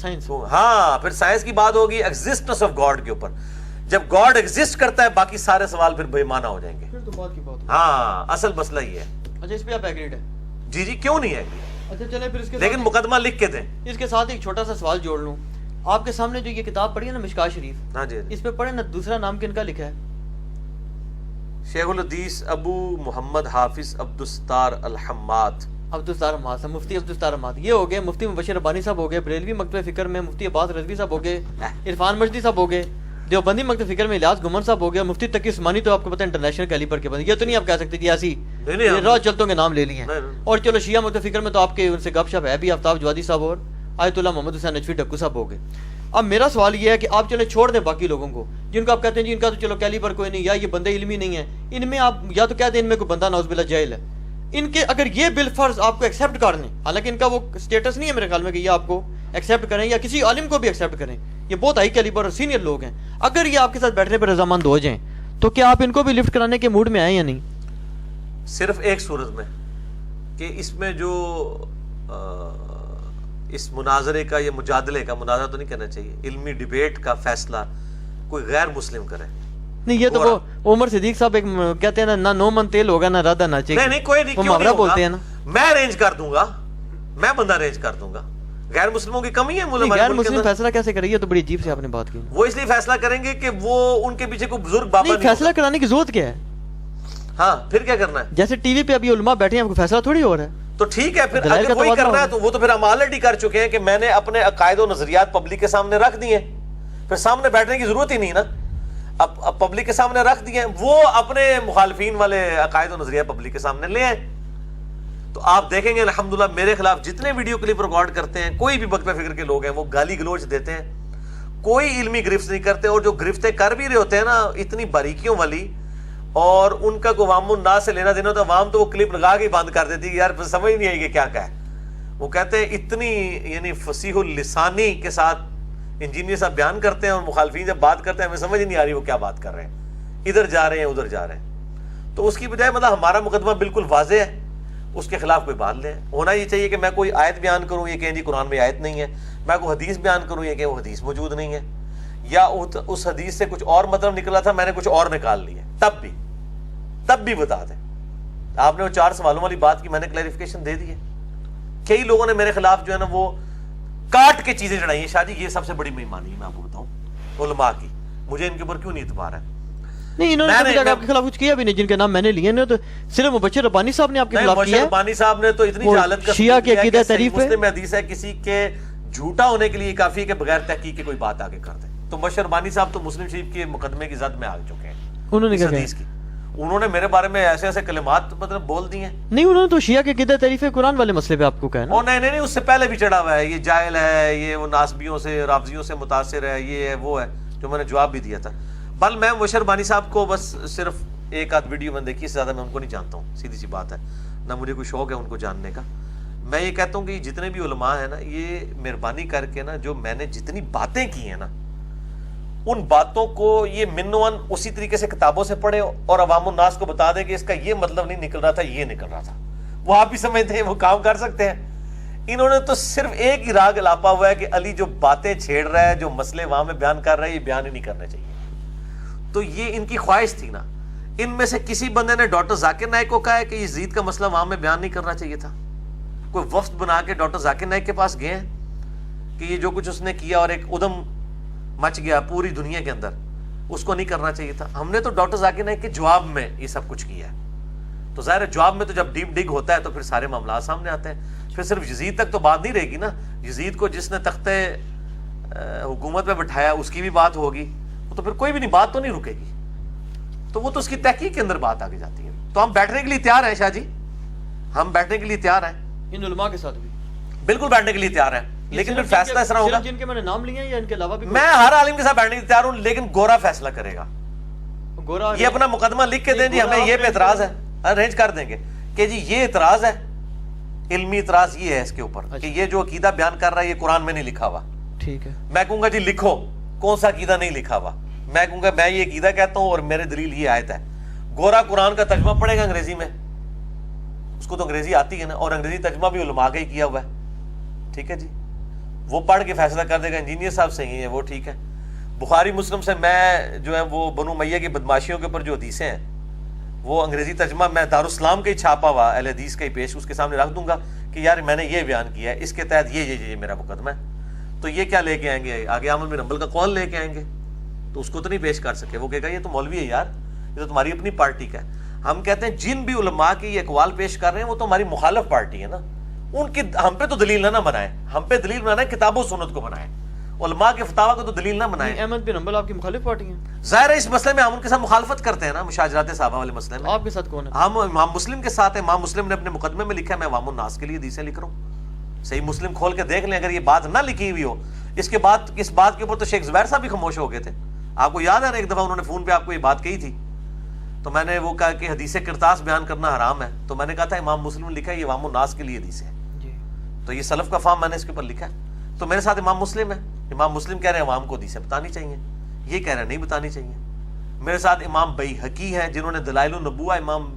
سائنس. ہاں، پھر سائنس کی بات ہوگی ایگزسٹنس آف گاڈ کے اوپر. جب گاڈ ایگزسٹ کرتا ہے باقی سارے سوال پھر بے معنی ہو جائیں گے. پھر تو بات کی بات. ہاں، اصل مسئلہ یہ ہے. اچھا، اس پہ آپ ایگریڈ ہیں؟ جی جی، کیوں نہیں ہے. اچھا چلیں پھر اس کے لیکن مقدمہ لکھ کے دیں. اس کے ساتھ ایک چھوٹا سا سوال جوڑ لوں. آپ کے سامنے جو یہ کتاب پڑھی ہے نا مشکات شریف، ہاں جی، اس پہ پڑھیں نا، دوسرا نام کن کا لکھا ہے؟ شیخ الحدیث ابو محمد حافظ عبدالستار الحماد. عبدالستار حماد صاحب، مفتی عبدالستار حماد. یہ ہو گئے مفتی مبشر ربانی صاحب ہو گئے بریلوی مکتبہ فکر میں، مفتی عباس رضوی صاحب ہو گئے، عرفان مجدی صاحب ہو گئے دیوبندی مکتبہ فکر میں، الیاس گمن صاحب ہو گیا، مفتی تقی عثمانی تو آپ کو پتہ ہے انٹرنیشنل کیلیبر کے بندے. یہ تو نہیں آپ کہہ سکتے کہ ایسی راہ چلتوں کے نام لے لیے ہیں. اور چلو شیعہ مکتبہ فکر میں تو آپ کے ان سے گپ شپ ہے بھی، آفتاب جوادی صاحب اور آیت اللہ محمد حسین نجفی ڈکو صاحب ہو گئے. اب میرا سوال یہ ہے کہ آپ چلے چھوڑ دیں باقی لوگوں کو جن کو آپ کہتے ہیں جی ان کا تو چلو کیلیبر کوئی نہیں، یا یہ بندے علمی نہیں ہیں. ان میں آپ یا تو کہہ دیں ان میں کوئی بندہ نعوذ باللہ جاہل ہے. ان کے اگر یہ بالفرض آپ کو ایکسیپٹ کر لیں، حالانکہ ان کا وہ اسٹیٹس نہیں ہے میرے خیال میں کہ یہ آپ کو ایکسیپٹ کریں یا کسی عالم کو بھی ایکسیپٹ کریں، یہ بہت ہائی کیلیبر اور سینئر لوگ ہیں، اگر یہ آپ کے ساتھ بیٹھنے پر رضامند ہو جائیں تو کیا آپ ان کو بھی لفٹ کرانے کے موڈ میں آئیں یا نہیں؟ صرف ایک صورت میں کہ اس میں جو اس مناظرے کا، یہ مجادلے کا، مناظرہ تو نہیں کہنا چاہیے، علمی ڈیبیٹ کا فیصلہ کوئی غیر مسلم کرے. نہیں، یہ تو وہ عمر صدیق صاحب ایک کہتے ہیں نا نو من تیل ہوگا نہ رادہ نہ چاہیے. نہیں کوئی نہیں، وہ محاورہ بولتے ہیں نا. میں ارینج کر دوں گا، میں بندہ ارینج کر دوں گا، غیر مسلموں کی کمی ہے نہیں، غیر مسلم فیصلہ کیسے کرے؟ یہ تو بڑی عجیب سے آپ نے بات کی. وہ اس لیے فیصلہ کریں گے کہ وہ ان کے پیچھے کوئی بزرگ بابا نہیں، فیصلہ کرانے کی ضرورت کیا ہے؟ ہاں پھر کیا کرنا ہے؟ جیسے ٹی وی پہ ابھی علماء بیٹھے ہیں، فیصلہ تھوڑی ہو رہا ہے. تو ٹھیک ہے، پھر اگر وہی کرنا ہے تو وہ تو پھر ہم آلریڈی کر چکے ہیں کہ میں نے اپنے عقائد و نظریات پبلک کے سامنے رکھ دیے، پھر سامنے بیٹھنے کی ضرورت ہی نہیں نا. اب پبلک کے سامنے رکھ دیے، وہ اپنے مخالفین والے عقائد و نظریات پبلک کے سامنے لے آئیں. تو آپ دیکھیں گے الحمدللہ میرے خلاف جتنے ویڈیو کلپ ریکارڈ کرتے ہیں، کوئی بھی بقبہ فکر کے لوگ ہیں، وہ گالی گلوچ دیتے ہیں، کوئی علمی گرفت نہیں کرتے، اور جو گرفتیں کر بھی رہے ہوتے ہیں نا اتنی باریکیوں والی، اور ان کا کوئی عوام الناس سے لینا دینا ہوتا ہے، عوام تو وہ کلپ لگا کے بند کر دیتی ہے، یار سمجھ نہیں آئی کہ کیا ہے. وہ کہتے ہیں اتنی یعنی فصیح اللسانی کے ساتھ انجینئر صاحب بیان کرتے ہیں، اور مخالفین جب بات کرتے ہیں ہمیں سمجھ نہیں آ رہی وہ کیا بات کر رہے ہیں، ادھر جا رہے ہیں ادھر جا رہے ہیں. تو اس کی بجائے مطلب ہمارا مقدمہ بالکل واضح ہے، اس کے خلاف کوئی بات لے. ہونا یہ چاہیے کہ میں کوئی آیت بیان کروں، یہ کہیں جی قرآن میں آیت نہیں ہے، میں کوئی حدیث بیان کروں، یہ کہ وہ حدیث موجود نہیں ہے، یا اس حدیث سے کچھ اور مطلب نکلا تھا میں نے کچھ اور نکال لیا، تب بھی بتا دیں. آپ نے وہ 4 سوالوں والی بات کی، میں نے کلیریفیکیشن دے دی ہے. کئی لوگوں نے میرے خلاف جو ہے نا وہ کاٹ کے چیزیں چڑھائی ہیں. شاہ جی یہ سب سے بڑی بےایمانی ہے، میں آپ کو بتاؤں علماء کی، مجھے ان کے اوپر کیوں نہیں اعتبار ہے. نہیں، انہوں نے آپ کے خلاف کچھ کیا بھی نہیں، جن کے نام میں نے لیے نا، تو صرف مبشر ربانی صاحب نے آپ کے خلاف کیا ہے. ربانی صاحب نے تو اتنی جہالت کا شیعہ کی عقیدہ تعریف ہے، مسلم حدیث ہے، کسی کے جھوٹا ہونے کے لیے کافی ہے کہ بغیر تحقیق کے کوئی بات آگے کر دیں. تو مبشر ربانی صاحب تو مسلم شریف کے مقدمے کی زد میں آ چکے ہیں. انہوں نے کیا حدیث کی انہوں نے میرے بارے میں ایسے ایسے کلمات مطلب بول دی ہیں. نہیں، انہوں نے تو شیعہ کے عقیدہ تعریف قرآن والے مسئلے پہ آپ کو کہا نا. نہیں، اس سے پہلے بھی چڑھا ہوا ہے، یہ جاہل ہے، یہ وہ ناسبیوں سے رافضیوں سے متاثر ہے، یہ ہے وہ ہے، جو میں نے جواب بھی دیا تھا. بل میں مبشر ربانی صاحب کو بس صرف ایک آدھ ویڈیو میں دیکھی، سے زیادہ میں ان کو نہیں جانتا ہوں، سیدھی سی بات ہے، نہ مجھے کوئی شوق ہے ان کو جاننے کا. میں یہ کہتا ہوں کہ جتنے بھی علماء ہیں نا، یہ مہربانی کر کے نا جو میں نے جتنی باتیں کی ہیں نا، ان باتوں کو یہ منوان اسی طریقے سے کتابوں سے پڑھے اور عوام الناس کو بتا دیں کہ اس کا یہ مطلب نہیں نکل رہا تھا، یہ نکل رہا تھا. وہ آپ بھی سمجھتے ہیں وہ کام کر سکتے ہیں. انہوں نے تو صرف ایک ہی راگ لاپا ہوا ہے کہ علی جو باتیں چھیڑ رہا ہے، جو مسئلے وہاں میں بیان کر رہا ہے، یہ بیان ہی نہیں کرنے چاہیے. تو یہ ان کی خواہش تھی نا. ان میں سے کسی بندے نے ڈاکٹر ذاکر نائک کو کہا ہے کہ یزید کا مسئلہ وہاں میں بیان نہیں کرنا چاہیے تھا. کوئی وفد بنا کے ڈاکٹر ذاکر نائک کے پاس گئے ہیں کہ یہ جو کچھ اس نے کیا اور ایک ادم مچ گیا پوری دنیا کے اندر، اس کو نہیں کرنا چاہیے تھا. ہم نے تو ڈاکٹر ذاکر نائک کے جواب میں یہ سب کچھ کیا ہے. تو ظاہر ہے جواب میں تو جب ڈیپ ڈگ ہوتا ہے تو پھر سارے معاملات سامنے آتے ہیں. پھر صرف یزید تک تو بات نہیں رہے گی نا. یزید کو جس نے تختے حکومت پہ بٹھایا اس کی بھی بات ہوگی، تو پھر کوئی بھی نہیں، بات تو نہیں رکے گی. تو وہ تو اس کی تحقیق کے اندر بات آگے جاتی ہے. تو ہم بیٹھنے کے لیے تیار ہیں شاہ جی، ہم بیٹھنے کے لیے تیار ہیں، ان علماء کے ساتھ بھی بالکل بیٹھنے کے لیے تیار ہیں. لیکن پھر فیصلہ اس طرح ہوگا، جن کے میں نے نام لیے ہیں یا ان کے علاوہ بھی میں ہر عالم کے ساتھ بیٹھنے کے لیے تیار ہوں، لیکن گورا فیصلہ کرے گا. گورا یہ اپنا مقدمہ لکھ کے دیں جی ہمیں یہ پہ اعتراض ہے، ارینج کر دیں گے کہ جی یہ اعتراض ہے، علمی اعتراض یہ ہے اس کے اوپر کہ یہ جو عقیدہ بیان کر رہا ہے یہ قرآن میں نہیں لکھا ہوا. ٹھیک ہے، میں کہوں گا جی لکھو کون سا عقیدہ نہیں لکھا ہوا. میں کہوں گا میں یہ عقیدہ کہتا ہوں اور میرے دلیل یہ آیت ہے. گورا قرآن کا ترجمہ پڑھے گا انگریزی میں، اس کو تو انگریزی آتی ہے نا، اور انگریزی ترجمہ بھی علماء کا ہی کیا ہوا ہے. ٹھیک ہے جی، وہ پڑھ کے فیصلہ کر دے گا انجینئر صاحب صحیح ہے وہ ٹھیک ہے. بخاری مسلم سے میں جو ہے وہ بنو امیہ کی بدماشیوں کے اوپر جو حدیثیں ہیں وہ انگریزی ترجمہ میں دارالاسلام کا ہی چھاپا ہوا اہل حدیث کا ہی پیش اس کے سامنے رکھ دوں گا کہ یار میں نے یہ بیان کیا ہے، اس کے تحت یہ میرا مقدمہ ہے. تو یہ کیا لے کے آئیں گے آگے؟ احمد بن حنبل کا قول لے کے آئیں گے، تو اس کو تو نہیں پیش کر سکے. وہ کہے گا یہ تو مولوی ہے یار، یہ تو تمہاری اپنی پارٹی کا ہے. ہم کہتے ہیں جن بھی علماء کی یہ اقوال پیش کر رہے ہیں وہ تو ہماری مخالف پارٹی ہے نا، ان کی ہم پہ تو دلیل نہ بنائیں، ہم پہ دلیل بنائیں کتاب و سنت کو بنائیں، علماء کے فتاوی کو تو دلیل نہ بنائیں. احمد بن حنبل آپ کی مخالف پارٹی ہیں؟ ظاہر ہے اس مسئلے میں ہم ان کے ساتھ مخالفت کرتے ہیں نا، مشاجرات صحابہ والے مسئلے میں. آپ کے ساتھ کون ہے؟ ہم امام مسلم کے ساتھ ہیں. امام مسلم نے اپنے مقدمے میں لکھا ہے میں عوام الناس کے لیے حدیثیں لکھ رہا ہوں. صحیح مسلم کھول کے دیکھ لیں، اگر یہ بات نہ لکھی ہوئی ہو اس کے بعد اس بات کے اوپر تو شیخ زبیر صاحب بھی خاموش ہو گئے تھے. آپ کو یاد ہے نا ایک دفعہ انہوں نے فون پہ آپ کو یہ بات کہی تھی، تو میں نے وہ کہا کہ حدیث کرتاس بیان کرنا حرام ہے. تو میں نے کہا تھا امام مسلم نے لکھا ہے یہ عوام الناس کے لیے حدیث ہے، تو یہ سلف کا فام میں نے اس کے اوپر لکھا ہے. تو میرے ساتھ امام مسلم ہے، امام مسلم کہہ رہے ہیں عوام کو حدیثیں بتانی چاہیے، یہ کہہ رہے ہیں نہیں بتانی چاہیے. میرے ساتھ امام بیہقی ہیں جنہوں نے دلائل النبوہ، امام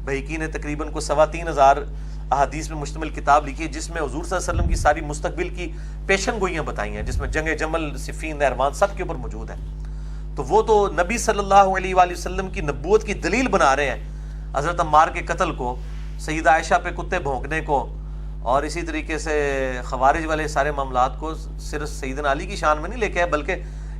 بیہقی نے تقریباً کو 3,500 احادیث میں مشتمل کتاب لکھی ہے جس میں حضور صلی اللہ علیہ وسلم کی ساری مستقبل کی پیشن گوئیاں بتائی ہیں، جس میں جنگ جمل، صفین، نہروان سب کے اوپر موجود ہے. تو وہ تو نبی صلی اللہ علیہ وآلہ وسلم کی نبوت کی دلیل بنا رہے ہیں. حضرت عمار کے قتل کو، سیدہ عائشہ پہ کتے بھونکنے کو، اور اسی طریقے سے خوارج والے سارے معاملات کو صرف سیدنا علی کی شان میں نہیں لے کے آئے، بلکہ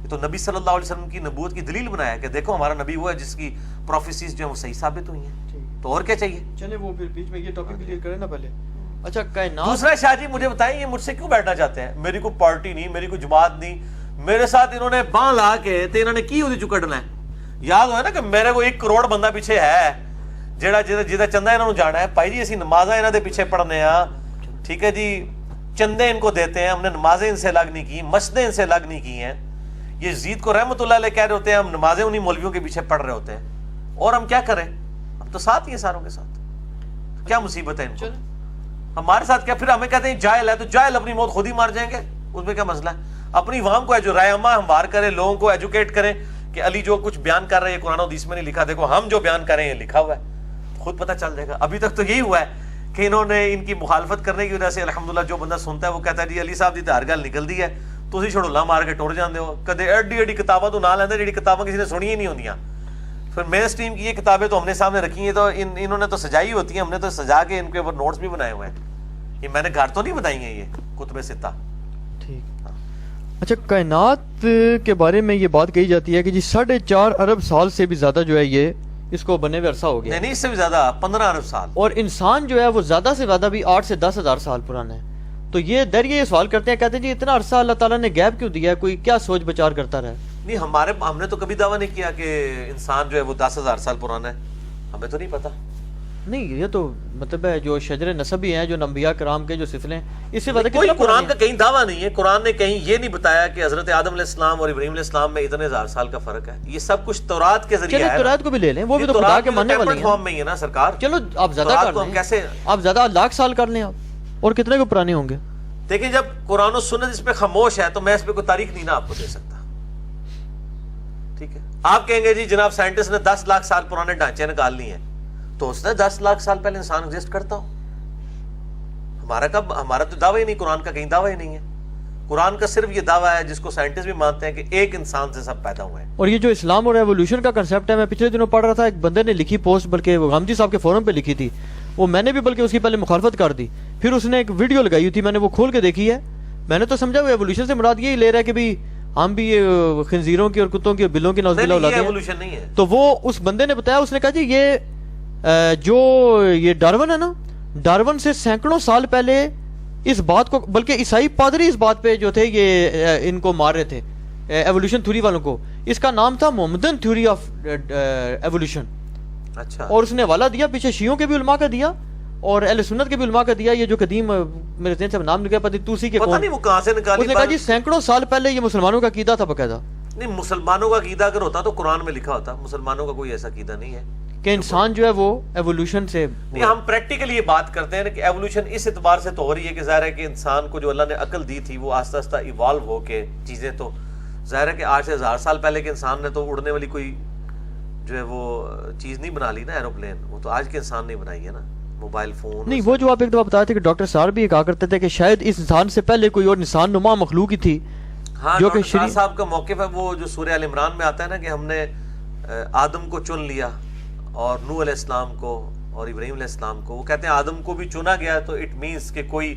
تو نبی صلی اللہ علیہ وسلم کی نبوت کی دلیل بنایا کہ دیکھو ہمارا نبی وہ ہے جس کی پروفیسیز جو ہیں وہ صحیح ثابت ہوئی ہیں، تو اور کیا چاہیے؟ چلے وہ پھر بیچ میں یہ ٹاپک کلیئر کریں نا پہلے. اچھا کائنات دوسرا شاہ جی مجھے بتائیں یہ مجھ سے کیوں بیٹھنا چاہتے ہیں؟ میری کوئی پارٹی نہیں، میری کوئی جماعت نہیں، میرے ساتھ انہوں نے باں لا کے تے انہوں نے کی ہوتی چکڑنا ہے. یاد ہوا نا کہ میرے کو 1 کروڑ بندہ پیچھے ہے جہاں جہاں چندہ انہوں نے جانا ہے. بھائی جی اسی نمازاں انہوں دے پیچھے پڑھنے ہاں، ٹھیک ہے جی، چندے ان کو دیتے ہیں، ہم نے نمازیں ان سے الگ نہیں کی، مسجدیں ان سے الگ نہیں کی ہیں. یہ یزید کو رحمۃ اللہ علیہ کہہ رہے ہوتے ہیں ہم نمازیں انہی مولویوں کے پیچھے پڑھ رہے ہوتے ہیں، اور ہم کیا کریں؟ ہم تو ساتھ ہی ہیں ساروں کے ساتھ. کیا مصیبت ہے ان کو؟ ہمارے ساتھ کیا؟ پھر ہمیں کہتے ہیں جاہل ہے، تو جاہل اپنی موت خود ہی مار جائیں گے، اس میں کیا مسئلہ ہے؟ اپنی عوام کو جو رائے عامہ ہموار کریں، لوگوں کو ایجوکیٹ کریں کہ علی جو کچھ بیان کر رہے ہیں قرآن و حدیث میں نہیں لکھا، دیکھو ہم جو بیان کر رہے ہیں لکھا ہوا ہے، خود پتہ چل جائے گا. ابھی تک تو یہی ہوا ہے کہ انہوں نے ان کی مخالفت کرنے کی وجہ سے الحمدللہ جو بندہ سنتا ہے وہ کہتا ہے جی علی صاحب دی تو ہر گل نکل دی ہے، تسی چھڑولا مار کے ٹر جاندے ہو. کدے ایڈی ایڈی کتاباں تو نہ لیندے جڑی کتاباں کسی نے سنی ہی نہیں ہوندیاں. پھر مین اسٹریم کی یہ کتابیں تو ہم نے سامنے رکھی ہیں، تو انہوں نے تو سجائی ہوتی ہیں، ہم نے تو سجا کے ان کے اوپر نوٹس بھی بنائے ہوئے ہیں. یہ میں نے گھر تو نہیں بتائی ہیں، یہ کتب ستہ. ٹھیک. اچھا کائنات کے بارے میں یہ بات کہی جاتی ہے کہ جی 4.5 ارب سال سے بھی زیادہ جو ہے یہ اس کو بنے ہوئے عرصہ ہو گیا. نہیں اس سے بھی زیادہ 15 ارب سال. اور انسان جو ہے وہ زیادہ سے زیادہ بھی 8 سے 10 ہزار سال پرانا ہے. تو یہ یہ سوال کرتے ہیں، کہتے ہیں جی اتنا عرصہ اللہ تعالیٰ نے گیپ کیوں دیا ہے؟ کوئی کیا سوچ بچار کرتا رہا؟ نہیں ہم نے تو کبھی دعویٰ نہیں کیا کہ انسان جو ہے وہ 10,000 سال پرانا ہے، ہمیں تو نہیں پتا. نہیں یہ تو مطلب ہے جو شجر نسبی ہیں، جو انبیاء کرام کے جو سلسلے ہیں، اس سے کوئی قرآن کا کہیں دعویٰ نہیں ہے. قرآن نے کہیں یہ نہیں بتایا کہ حضرت آدم علیہ السلام اور ابراہیم علیہ السلام میں اتنے 1000 سال کا فرق ہے. یہ سب کچھ تورات کے ذریعے ہے. تورات کو بھی لے لیں، وہ بھی تو خدا کے ماننے والے ہیں. فارم میں ہی ہے نا سرکار. چلو آپ زیادہ کر لیں، کیسے آپ زیادہ لاکھ سال کر لیں آپ، اور کتنے کو پرانے ہوں گے؟ دیکھیں جب قرآن و سنت اس پہ خاموش ہے تو میں اس پہ کوئی تاریخ نہیں نا آپ کو دے سکتا. ٹھیک ہے آپ کہیں گے جی جناب سائنٹسٹ نے 10 لاکھ سال پرانے ڈھانچے نکال لیے ہیں، تو اس نے 10 لاکھ سال پہلے انسان ایگزسٹ کرتا ہو. ہمارا تو دعویٰ ہی نہیں، قرآن کا کہیں دعویٰ ہی نہیں ہے. قرآن کا صرف یہ دعویٰ ہے جس کو سائنٹسٹ بھی مانتے ہیں کہ ایک انسان سے سب پیدا ہوئے ہیں. اور یہ جو اسلام اور ایوولوشن کا کنسیپٹ ہے، میں پچھلے دنوں پڑھ رہا تھا، ایک بندے نے لکھی پوسٹ، بلکہ وہ غامدی صاحب کے فورم پہ لکھی تھی، وہ میں نے بھی بلکہ اس کی پہلے مخالفت کر دی. پھر اس نے ایک ویڈیو لگائی ہوئی تھی، میں نے وہ کھول کے دیکھی ہے. میں نے تو سمجھا وہ ایوولوشن سے مراد یہی لے رہا ہے کہ بھی ہم بھی یہ خنزیروں کی اور کتوں کی اور بلوں کی نوز باللہ اولاد ہیں. تو وہ اس بندے نے بتایا، اس نے کہا جی یہ جو یہ ڈارون ہے نا، ڈارون سے سینکڑوں سال پہلے اس بات کو، بلکہ عیسائی پادری اس بات پہ جو تھے یہ ان کو مار رہے تھے ایوولوشن تھیوری والوں کو. اس کا نام تھا محمدن تھیوری آف ایوولوشن. اچھا. اور اس نے حوالہ دیا پیچھے شیعوں کے بھی علماء کا دیا اور اہل سنت کے بھی علماء کا دیا. یہ جو قدیم میرے ذہن سے نام نکلا پتہ توسی کے پتہ نہیں وہ کہاں سے نکالی. اس نے کہا جی سینکڑوں سال پہلے یہ مسلمانوں کا عقیدہ تھا باقاعدہ. نہیں مسلمانوں کا عقیدہ اگر ہوتا تو قرآن میں لکھا ہوتا. مسلمانوں کا کوئی ایسا عقیدہ نہیں ہے کہ انسان جو ہے وہ ایوولوشن سے. نہیں ہم پریکٹیکلی یہ بات کرتے ہیں کہ ایوولوشن اس اعتبار سے تو ہو رہی ہے کہ ظاہر ہے کہ انسان کو جو اللہ نے عقل دی تھی وہ آہستہ آہستہ ایوالو ہو کے چیزیں، تو ظاہر ہے کہ 8 سے 1000 سال پہلے کے انسان نے تو اڑنے والی کوئی جو ہے وہ چیز نہیں بنا لی نا، ایروپلین. وہ تو آج کے انسان نے بنائی ہے نا، موبائل فون. نہیں وہ جو آپ ایک دفعہ بتاتے تھے کہ ڈاکٹر صاحب بھی کہا کرتے تھے کہ شاید اس انسان سے پہلے کوئی اور انسان نما مخلوق ہی تھی. ہاں جو کہ شاہ صاحب کا موقف ہے وہ جو سورہ ال عمران میں آتا ہے نا کہ ہم نے آدم کو چن لیا اور نوح علیہ السلام کو اور ابراہیم علیہ السلام کو. وہ کہتے ہیں آدم کو بھی چنا گیا تو اٹ مینس کہ کوئی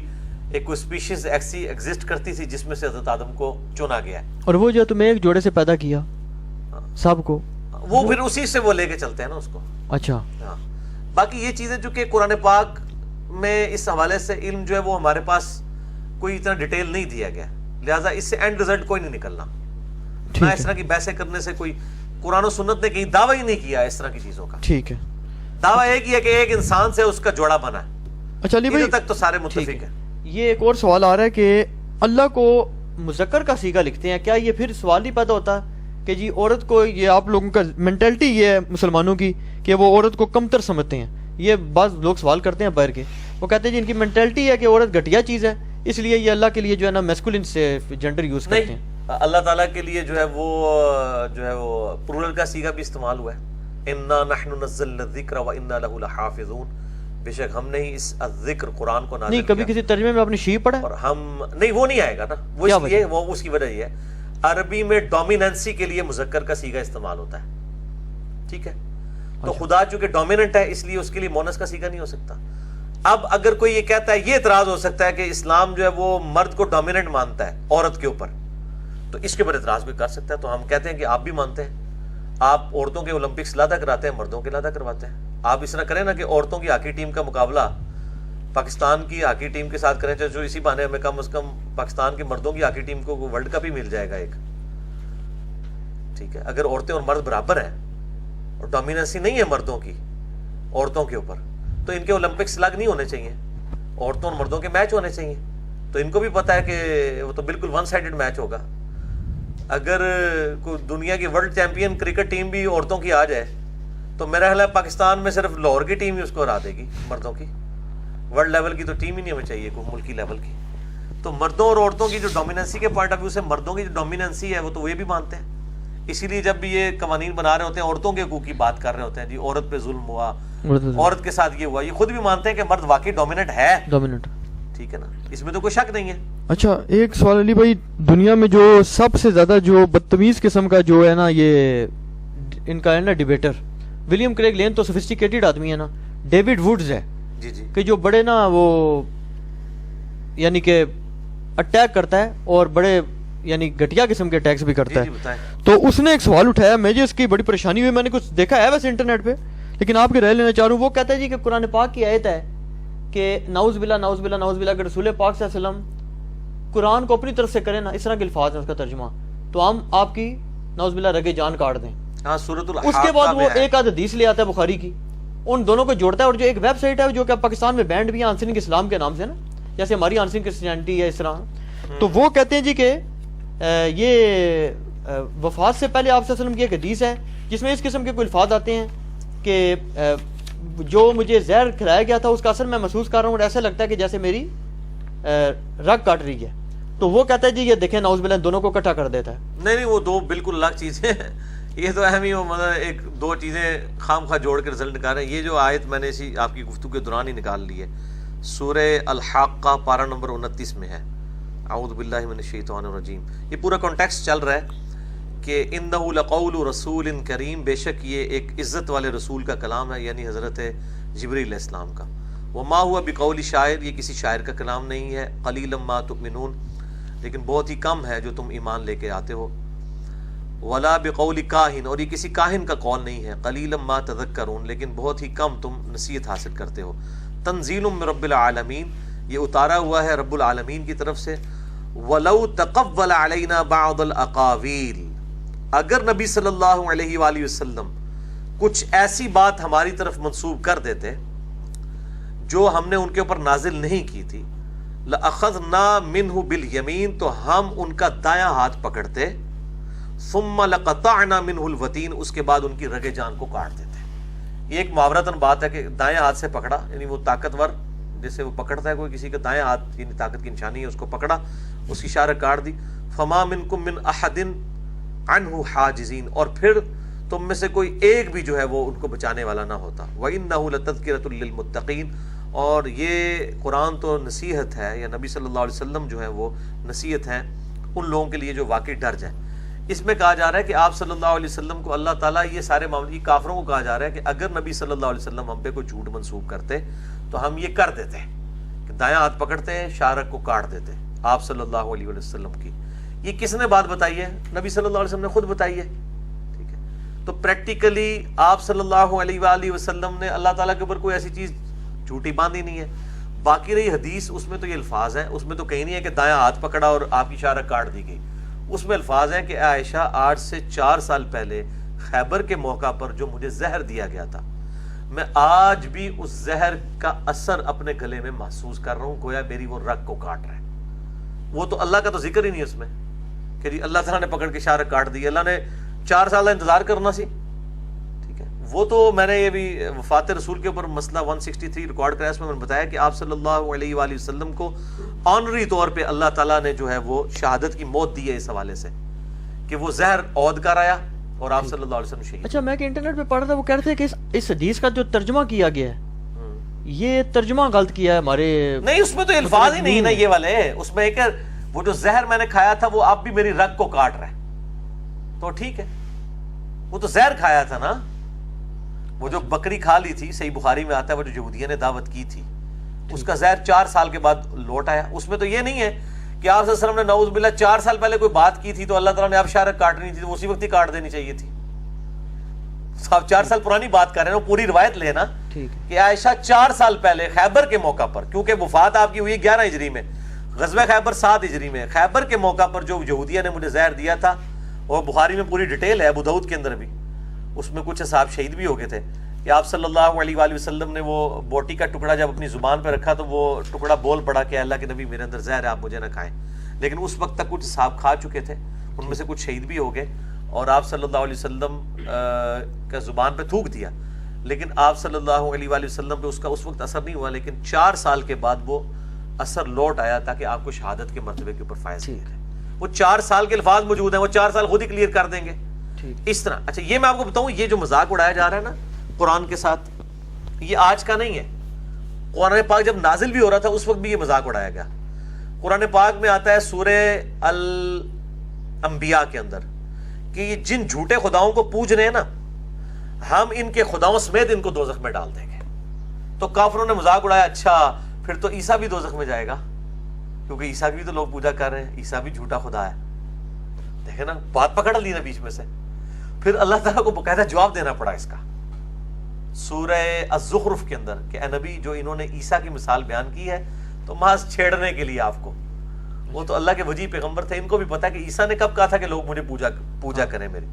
اسپیشیز ایسی ایگزسٹ کرتی تھی جس میں سے حضرت آدم کو چنا گیا. اور وہ جو تمہیں ایک جوڑے سے پیدا کیا سب کو، وہ پھر اسی سے وہ لے کے چلتے ہیں نا اس کو. اچھا ہاں باقی یہ چیزیں جو کہ قرآن پاک میں اس حوالے سے علم جو ہے وہ ہمارے پاس کوئی اتنا ڈیٹیل نہیں دیا گیا، لہٰذا اس سے اینڈ رزلٹ کوئی نہیں نکلنا. نہ اس طرح کی بحثیں کرنے سے کوئی قرآن و سنت نے کہیں دعویٰ ہی نہیں کیا اس طرح کی چیزوں کا. ٹھیک ہے دعویٰ ایک ہی ہے کہ ایک انسان سے اس کا جوڑا بنا ہے. اچھا علی بھائی تک تو سارے متفق ہیں. یہ ایک اور سوال آ رہا ہے کہ اللہ کو مذکر کا صیغہ لکھتے ہیں، کیا یہ پھر سوال نہیں پیدا ہوتا کہ جی عورت کو، یہ آپ لوگوں کا مینٹلٹی یہ ہے مسلمانوں کی کہ وہ عورت کو کمتر سمجھتے ہیں. یہ بعض لوگ سوال کرتے ہیں باہر کے، وہ کہتے ہیں جی ان کی مینٹلٹی ہے کہ عورت گھٹیا چیز ہے، اس لیے یہ اللہ کے لیے جو ہے نا میسکولن سے جنڈر یوز کرتے ہیں. اللہ تعالیٰ کے لیے جو ہے وہ پلورل کا صیغہ بھی استعمال ہوا ہے. انا نحن نزلنا الذکر وانا له لحافظون. بے شک ہم نے ہی اس ذکر قرآن کو نازل نہیں کبھی کسی ترجمے میں آپ نے شی پڑھا اور ہم نہیں، وہ نہیں آئے گا نا. وہ اس لیے وہ اس کی وجہ یہ ہے عربی میں ڈومیننسی کے لیے مذکر کا صیغہ استعمال ہوتا ہے. ٹھیک ہے تو خدا چونکہ ڈومیننٹ ہے اس لیے اس کے لیے مونس کا صیغہ نہیں ہو سکتا. اب اگر کوئی یہ کہتا ہے, یہ اعتراض ہو سکتا ہے کہ اسلام جو ہے وہ مرد کو ڈومیننٹ مانتا ہے عورت کے اوپر, تو اس کے اوپر اعتراض بھی کر سکتا ہے. تو ہم کہتے ہیں کہ آپ بھی مانتے ہیں, آپ عورتوں کے اولمپکس لادا کراتے ہیں, مردوں کے لادا کرواتے ہیں. آپ اس طرح کریں نا کہ عورتوں کی ہاکی ٹیم کا مقابلہ پاکستان کی ہاکی ٹیم کے ساتھ کریں, جو اسی بہانے ہمیں کم از کم پاکستان کی مردوں کی ہاکی ٹیم کو ورلڈ کپ ہی مل جائے گا ایک. ٹھیک ہے, اگر عورتیں اور مرد برابر ہیں اور ڈومیننسی نہیں ہے مردوں کی عورتوں کے اوپر, تو ان کے اولمپکس الگ نہیں ہونے چاہیے, عورتوں اور مردوں کے میچ ہونے چاہیے. تو ان کو بھی پتا ہے کہ وہ تو بالکل ون سائیڈڈ میچ ہوگا. اگر کوئی دنیا کی ورلڈ چیمپئن کرکٹ ٹیم بھی عورتوں کی آ جائے تو میرا خیال ہے پاکستان میں صرف لاہور کی ٹیم ہی اس کو ہرا دے گی, مردوں کی. ورلڈ لیول کی تو ٹیم ہی نہیں ہمیں چاہیے, کوئی ملکی لیول کی. تو مردوں اور عورتوں کی جو ڈومیننسی کے پوائنٹ آف ویو سے مردوں کی جو ڈومیننسی ہے وہ تو وہ بھی مانتے ہیں. اسی لیے جب بھی یہ قوانین بنا رہے ہوتے ہیں عورتوں کے حقوق کی بات کر رہے ہوتے ہیں, جی عورت پہ ظلم ہوا, عورت کے ساتھ یہ ہوا, یہ خود بھی مانتے ہیں کہ مرد واقعی ڈومیننٹ ہے. ڈومیننٹ, ٹھیک ہے نا, اس میں تو کوئی شک نہیں ہے. اچھا ایک سوال علی بھائی, دنیا میں جو سب سے زیادہ جو بدتمیز قسم کا جو ہے نا یہ ان کا ہے نا ڈیبیٹر, ولیم کریگ لین تو سوفسٹیکیٹڈ آدمی ہے نا, ڈیوڈ ووڈز ہے جی جی, کہ جو بڑے نا وہ یعنی کہ اٹیک کرتا ہے اور بڑے یعنی گھٹیا قسم کے اٹیکس بھی کرتا ہے. تو اس نے ایک سوال اٹھایا, مجھے اس کی بڑی پریشانی ہوئی, میں نے کچھ دیکھا ہے ویسے انٹرنیٹ پہ, لیکن آپ کی رائے لینا چاہ رہا ہوں. وہ کہتا ہے جی کہ قرآن پاک کی آیت ہے کہ نعوذ باللہ نعوذ باللہ نعوذ باللہ, اگر رسول پاک صلی اللہ علیہ وسلم قرآن کو اپنی طرف سے کریں نا, اس طرح کے الفاظ ہیں اس کا ترجمہ, تو ہم آپ کی نعوذ باللہ رگے جان کاٹ دیں. ہاں سورۃ الحاق. اس کے بعد وہ ایک آدھ حدیث لے آتا ہے بخاری کی, ان دونوں کو جوڑتا ہے, اور جو ایک ویب سائٹ ہے جو کہ پاکستان میں بینڈ بھی ہے آنسرنگ اسلام کے نام سے نا, جیسے ہماری آنسرنگ کرسچینٹی ہے اس طرح, تو وہ کہتے ہیں جی کہ یہ وفات سے پہلے آپ صلی اللہ علیہ وسلم کی ایک حدیث ہے جس میں اس قسم کے کوئی الفاظ آتے ہیں کہ جو مجھے زہر کھلایا گیا تھا اس کا اثر میں محسوس کر رہا ہوں اور ایسا لگتا ہے کہ جیسے میری رگ کاٹ رہی ہے. تو وہ کہتا ہے جی یہ دیکھیں نعوذ باللہ دونوں کو اکٹھا کر دیتا ہے. نہیں وہ دو بالکل الگ چیزیں ہیں, یہ تو اہم ہی مطلب ایک دو چیزیں خام خواہ جوڑ کے رزلٹ نکال رہے ہیں. یہ جو آیت میں نے اسی آپ کی گفتگو کے دوران ہی نکال لی ہے, سورہ الحاقہ پارہ نمبر 29 میں ہے, اعوذ باللہ من الشیطان الرجیم. یہ پورا کانٹیکسٹ چل رہا ہے کہ انہ لقول رسول کریم, بے شک یہ ایک عزت والے رسول کا کلام ہے, یعنی حضرت جبریل علیہ السلام کا. وما ہوا بقول شاعر, یہ کسی شاعر کا کلام نہیں ہے. قلیلا ما تؤمنون, لیکن بہت ہی کم ہے جو تم ایمان لے کے آتے ہو. ولا بقول کاہن, اور یہ کسی کاہن کا قول نہیں ہے. قلیلا ما تذکرون, لیکن بہت ہی کم تم نصیحت حاصل کرتے ہو. تنزیل من رب العالمین, یہ اتارا ہوا ہے رب العالمین کی طرف سے. ولو تقول علینا بعض الاقاویل, اگر نبی صلی اللہ علیہ وآلہ وسلم کچھ ایسی بات ہماری طرف منسوب کر دیتے جو ہم نے ان کے اوپر نازل نہیں کی تھی, لأخذنا منہ بالیمین, تو ہم ان کا دایاں ہاتھ پکڑتے. ثم لقطعنا منہ الوتین, اس کے بعد ان کی رگے جان کو کاٹ دیتے. یہ ایک محاورتاً بات ہے کہ دایاں ہاتھ سے پکڑا, یعنی وہ طاقتور جیسے وہ پکڑتا ہے کوئی کسی کا دایاں ہاتھ, یعنی طاقت کی نشانی ہے, اس کو پکڑا, اس کی شارہ کاٹ دی. فما منکم من احد عنہ حاجزین, اور پھر تم میں سے کوئی ایک بھی جو ہے وہ ان کو بچانے والا نہ ہوتا. وَإِنَّهُ لَتَذْكِرَةٌ لِّلْمُتَّقِينَ, اور یہ قرآن تو نصیحت ہے, یا نبی صلی اللہ علیہ وسلم جو ہے وہ نصیحت ہے ان لوگوں کے لیے جو واقعی ڈر جائیں. اس میں کہا جا رہا ہے کہ آپ صلی اللہ علیہ وسلم کو اللہ تعالیٰ یہ سارے معاملے, کافروں کو کہا جا رہا ہے کہ اگر نبی صلی اللہ علیہ وسلم ہم پہ کوئی جھوٹ منسوب کرتے تو ہم یہ کر دیتے کہ دایاں ہاتھ پکڑتے ہیں, شارک کو کاٹ دیتے آپ صلی اللہ علیہ وسلم کی. یہ کس نے بات بتائی ہے؟ نبی صلی اللہ علیہ وسلم نے خود بتائی ہے. ٹھیک ہے, تو پریکٹیکلی آپ صلی اللہ علیہ وآلہ وسلم نے اللہ تعالیٰ کے اوپر کوئی ایسی چیز جھوٹی باندھی نہیں ہے. باقی رہی حدیث, اس میں تو یہ الفاظ ہیں, اس میں تو کہیں نہیں ہے کہ دایاں ہاتھ پکڑا اور آپ کی شارک کاٹ دی گئی. اس میں الفاظ ہیں کہ عائشہ 8 سے 4 سال پہلے خیبر کے موقع پر جو مجھے زہر دیا گیا تھا, میں آج بھی اس زہر کا اثر اپنے گلے میں محسوس کر رہا ہوں, گویا میری وہ رگ کو کاٹ رہا ہے. وہ تو اللہ کا تو ذکر ہی نہیں ہے اس میں کہ جی اللہ تعالیٰ نے پکڑ کے شارک کاٹ دی, اللہ نے 4 سال انتظار کرنا سی. ٹھیک ہے, وہ تو میں نے یہ بھی وفات رسول کے اوپر مسئلہ 163 ریکارڈ کرایا, اس میں نے بتایا کہ آپ صلی اللہ علیہ وآلہ وسلم کو آنری طور پہ اللہ تعالیٰ نے جو ہے وہ شہادت کی موت دی ہے اس حوالے سے کہ وہ زہر عود کر آیا اور آپ صلی اللہ علیہ وسلم شہید. اچھا, میں کہ انٹرنیٹ پہ پڑھ رہا تھا, وہ کہہ رہے تھے کہ اس حدیث کا جو ترجمہ کیا گیا ہے یہ ترجمہ غلط کیا ہے ہمارے. نہیں, اس میں تو الفاظ ہی نہیں نا یہ والے, اس میں ایک وہ جو زہر میں نے کھایا تھا وہ اب بھی میری رگ کو کاٹ رہا ہے, تو ٹھیک ہے, وہ تو زہر کھایا تھا نا, وہ جو بکری کھا لی تھی, صحیح بخاری میں آتا ہے, وہ جو یہودیہ نے دعوت کی تھی, اس کا زہر 4 سال کے بعد لوٹ آیا. اس میں تو یہ نہیں ہے کہ آپ صلی اللہ علیہ وسلم نے نعوذ باللہ 4 سال پہلے کوئی بات کی تھی تو اللہ تعالیٰ نے اب شارک کاٹنی تھی تو اسی وقت ہی کاٹ دینی چاہیے تھی. آپ 4 سال پرانی بات کر رہے ہیں, وہ پوری روایت لینا کہ عائشہ 4 سال پہلے خیبر کے موقع پر, کیونکہ وفات آپ کی ہوئی 11 ہجری میں, غزوہ خیبر 7 ہجری میں, خیبر کے موقع پر جو یہودیہ نے مجھے زہر دیا تھا, اور بخاری میں پوری ڈیٹیل ہے, ابو داؤد کے اندر بھی, اس میں کچھ اصحاب شہید بھی ہو گئے تھے کہ آپ صلی اللہ علیہ وآلہ وسلم نے وہ بوٹی کا ٹکڑا جب اپنی زبان پہ رکھا تو وہ ٹکڑا بول پڑا کہ اللہ کے نبی میرے اندر زہر ہے, آپ مجھے نہ کھائیں. لیکن اس وقت تک کچھ صحاب کھا چکے تھے, ان میں سے کچھ شہید بھی ہو گئے, اور آپ صلی اللہ علیہ وسلم کا زبان پہ تھوک دیا, لیکن آپ صلی اللہ علیہ وآلہ وسلم پہ اس کا اس وقت اثر نہیں ہوا, لیکن 4 سال کے بعد وہ اثر لوٹ آیا تاکہ آپ کو شہادت کے مرتبے کے اوپر فائز کرے. وہ 4 سال کے الفاظ موجود ہیں, وہ 4 سال خود ہی کلیئر کر دیں گے اس طرح. اچھا یہ میں آپ کو بتاؤں, یہ جو مذاق اڑایا جا رہا ہے نا قرآن کے ساتھ, یہ آج کا نہیں ہے. قرآن پاک جب نازل بھی ہو رہا تھا اس وقت بھی یہ مذاق اڑایا گیا. قرآن پاک میں آتا ہے سورہ الانبیاء کے اندر کہ یہ جن جھوٹے خداؤں کو پوج رہے ہیں نا, ہم ان کے خداؤں سمیت ان کو دوزخ میں ڈال دیں گے. تو کافروں نے مذاق اڑایا, اچھا پھر تو عیسیٰ بھی دوزخ میں جائے گا, کیونکہ عیسیٰ کی بھی تو لوگ پوجا کر رہے ہیں, عیسیٰ بھی جھوٹا خدا ہے. دیکھیں نا, بات پکڑ لی نا بیچ میں سے. پھر اللہ تعالیٰ کو باقاعدہ جواب دینا پڑا اس کا سورہ الزخرف کے اندر کہ اے نبی جو انہوں نے عیسیٰ کی مثال بیان کی ہے تو محض چھیڑنے کے لیے آپ کو, وہ تو اللہ کے وجی پیغمبر تھے, ان کو بھی پتا ہے کہ عیسیٰ نے کب کہا تھا کہ لوگ مجھے پوجا کریں میری.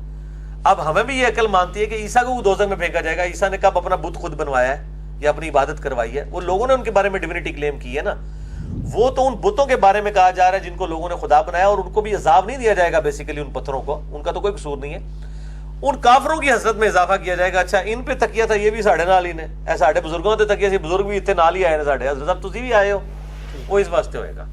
اب ہمیں بھی یہ عقل مانتی ہے کہ عیسیٰ کو دوزخ میں پھینکا جائے گا, عیسیٰ نے کب اپنا بت خود بنوایا ہے یا اپنی عبادت کروائی ہے. وہ لوگوں نے ان کے بارے میں ڈیوینٹی کلیم کی ہے نا, وہ تو ان بتوں کے بارے میں کہا جا رہا ہے جن کو لوگوں نے خدا بنایا, اور ان کو بھی عذاب نہیں دیا جائے گا بیسیکلی, ان پتھروں کو, ان کا تو کوئی قصور نہیں ہے. ان کافروں کی حسرت میں اضافہ کیا جائے گا, اچھا ان پہ تکیہ تھا یہ بھی ساڑھے نال ہی نے, ایسا ساڑھے بزرگوں تے تکیہ سی, بزرگ بھی اتنے نال ہی آئے نے ساڑھے, حضرت صاحب تسی بھی آئے ہو, وہ اس واسطے ہوئے گا.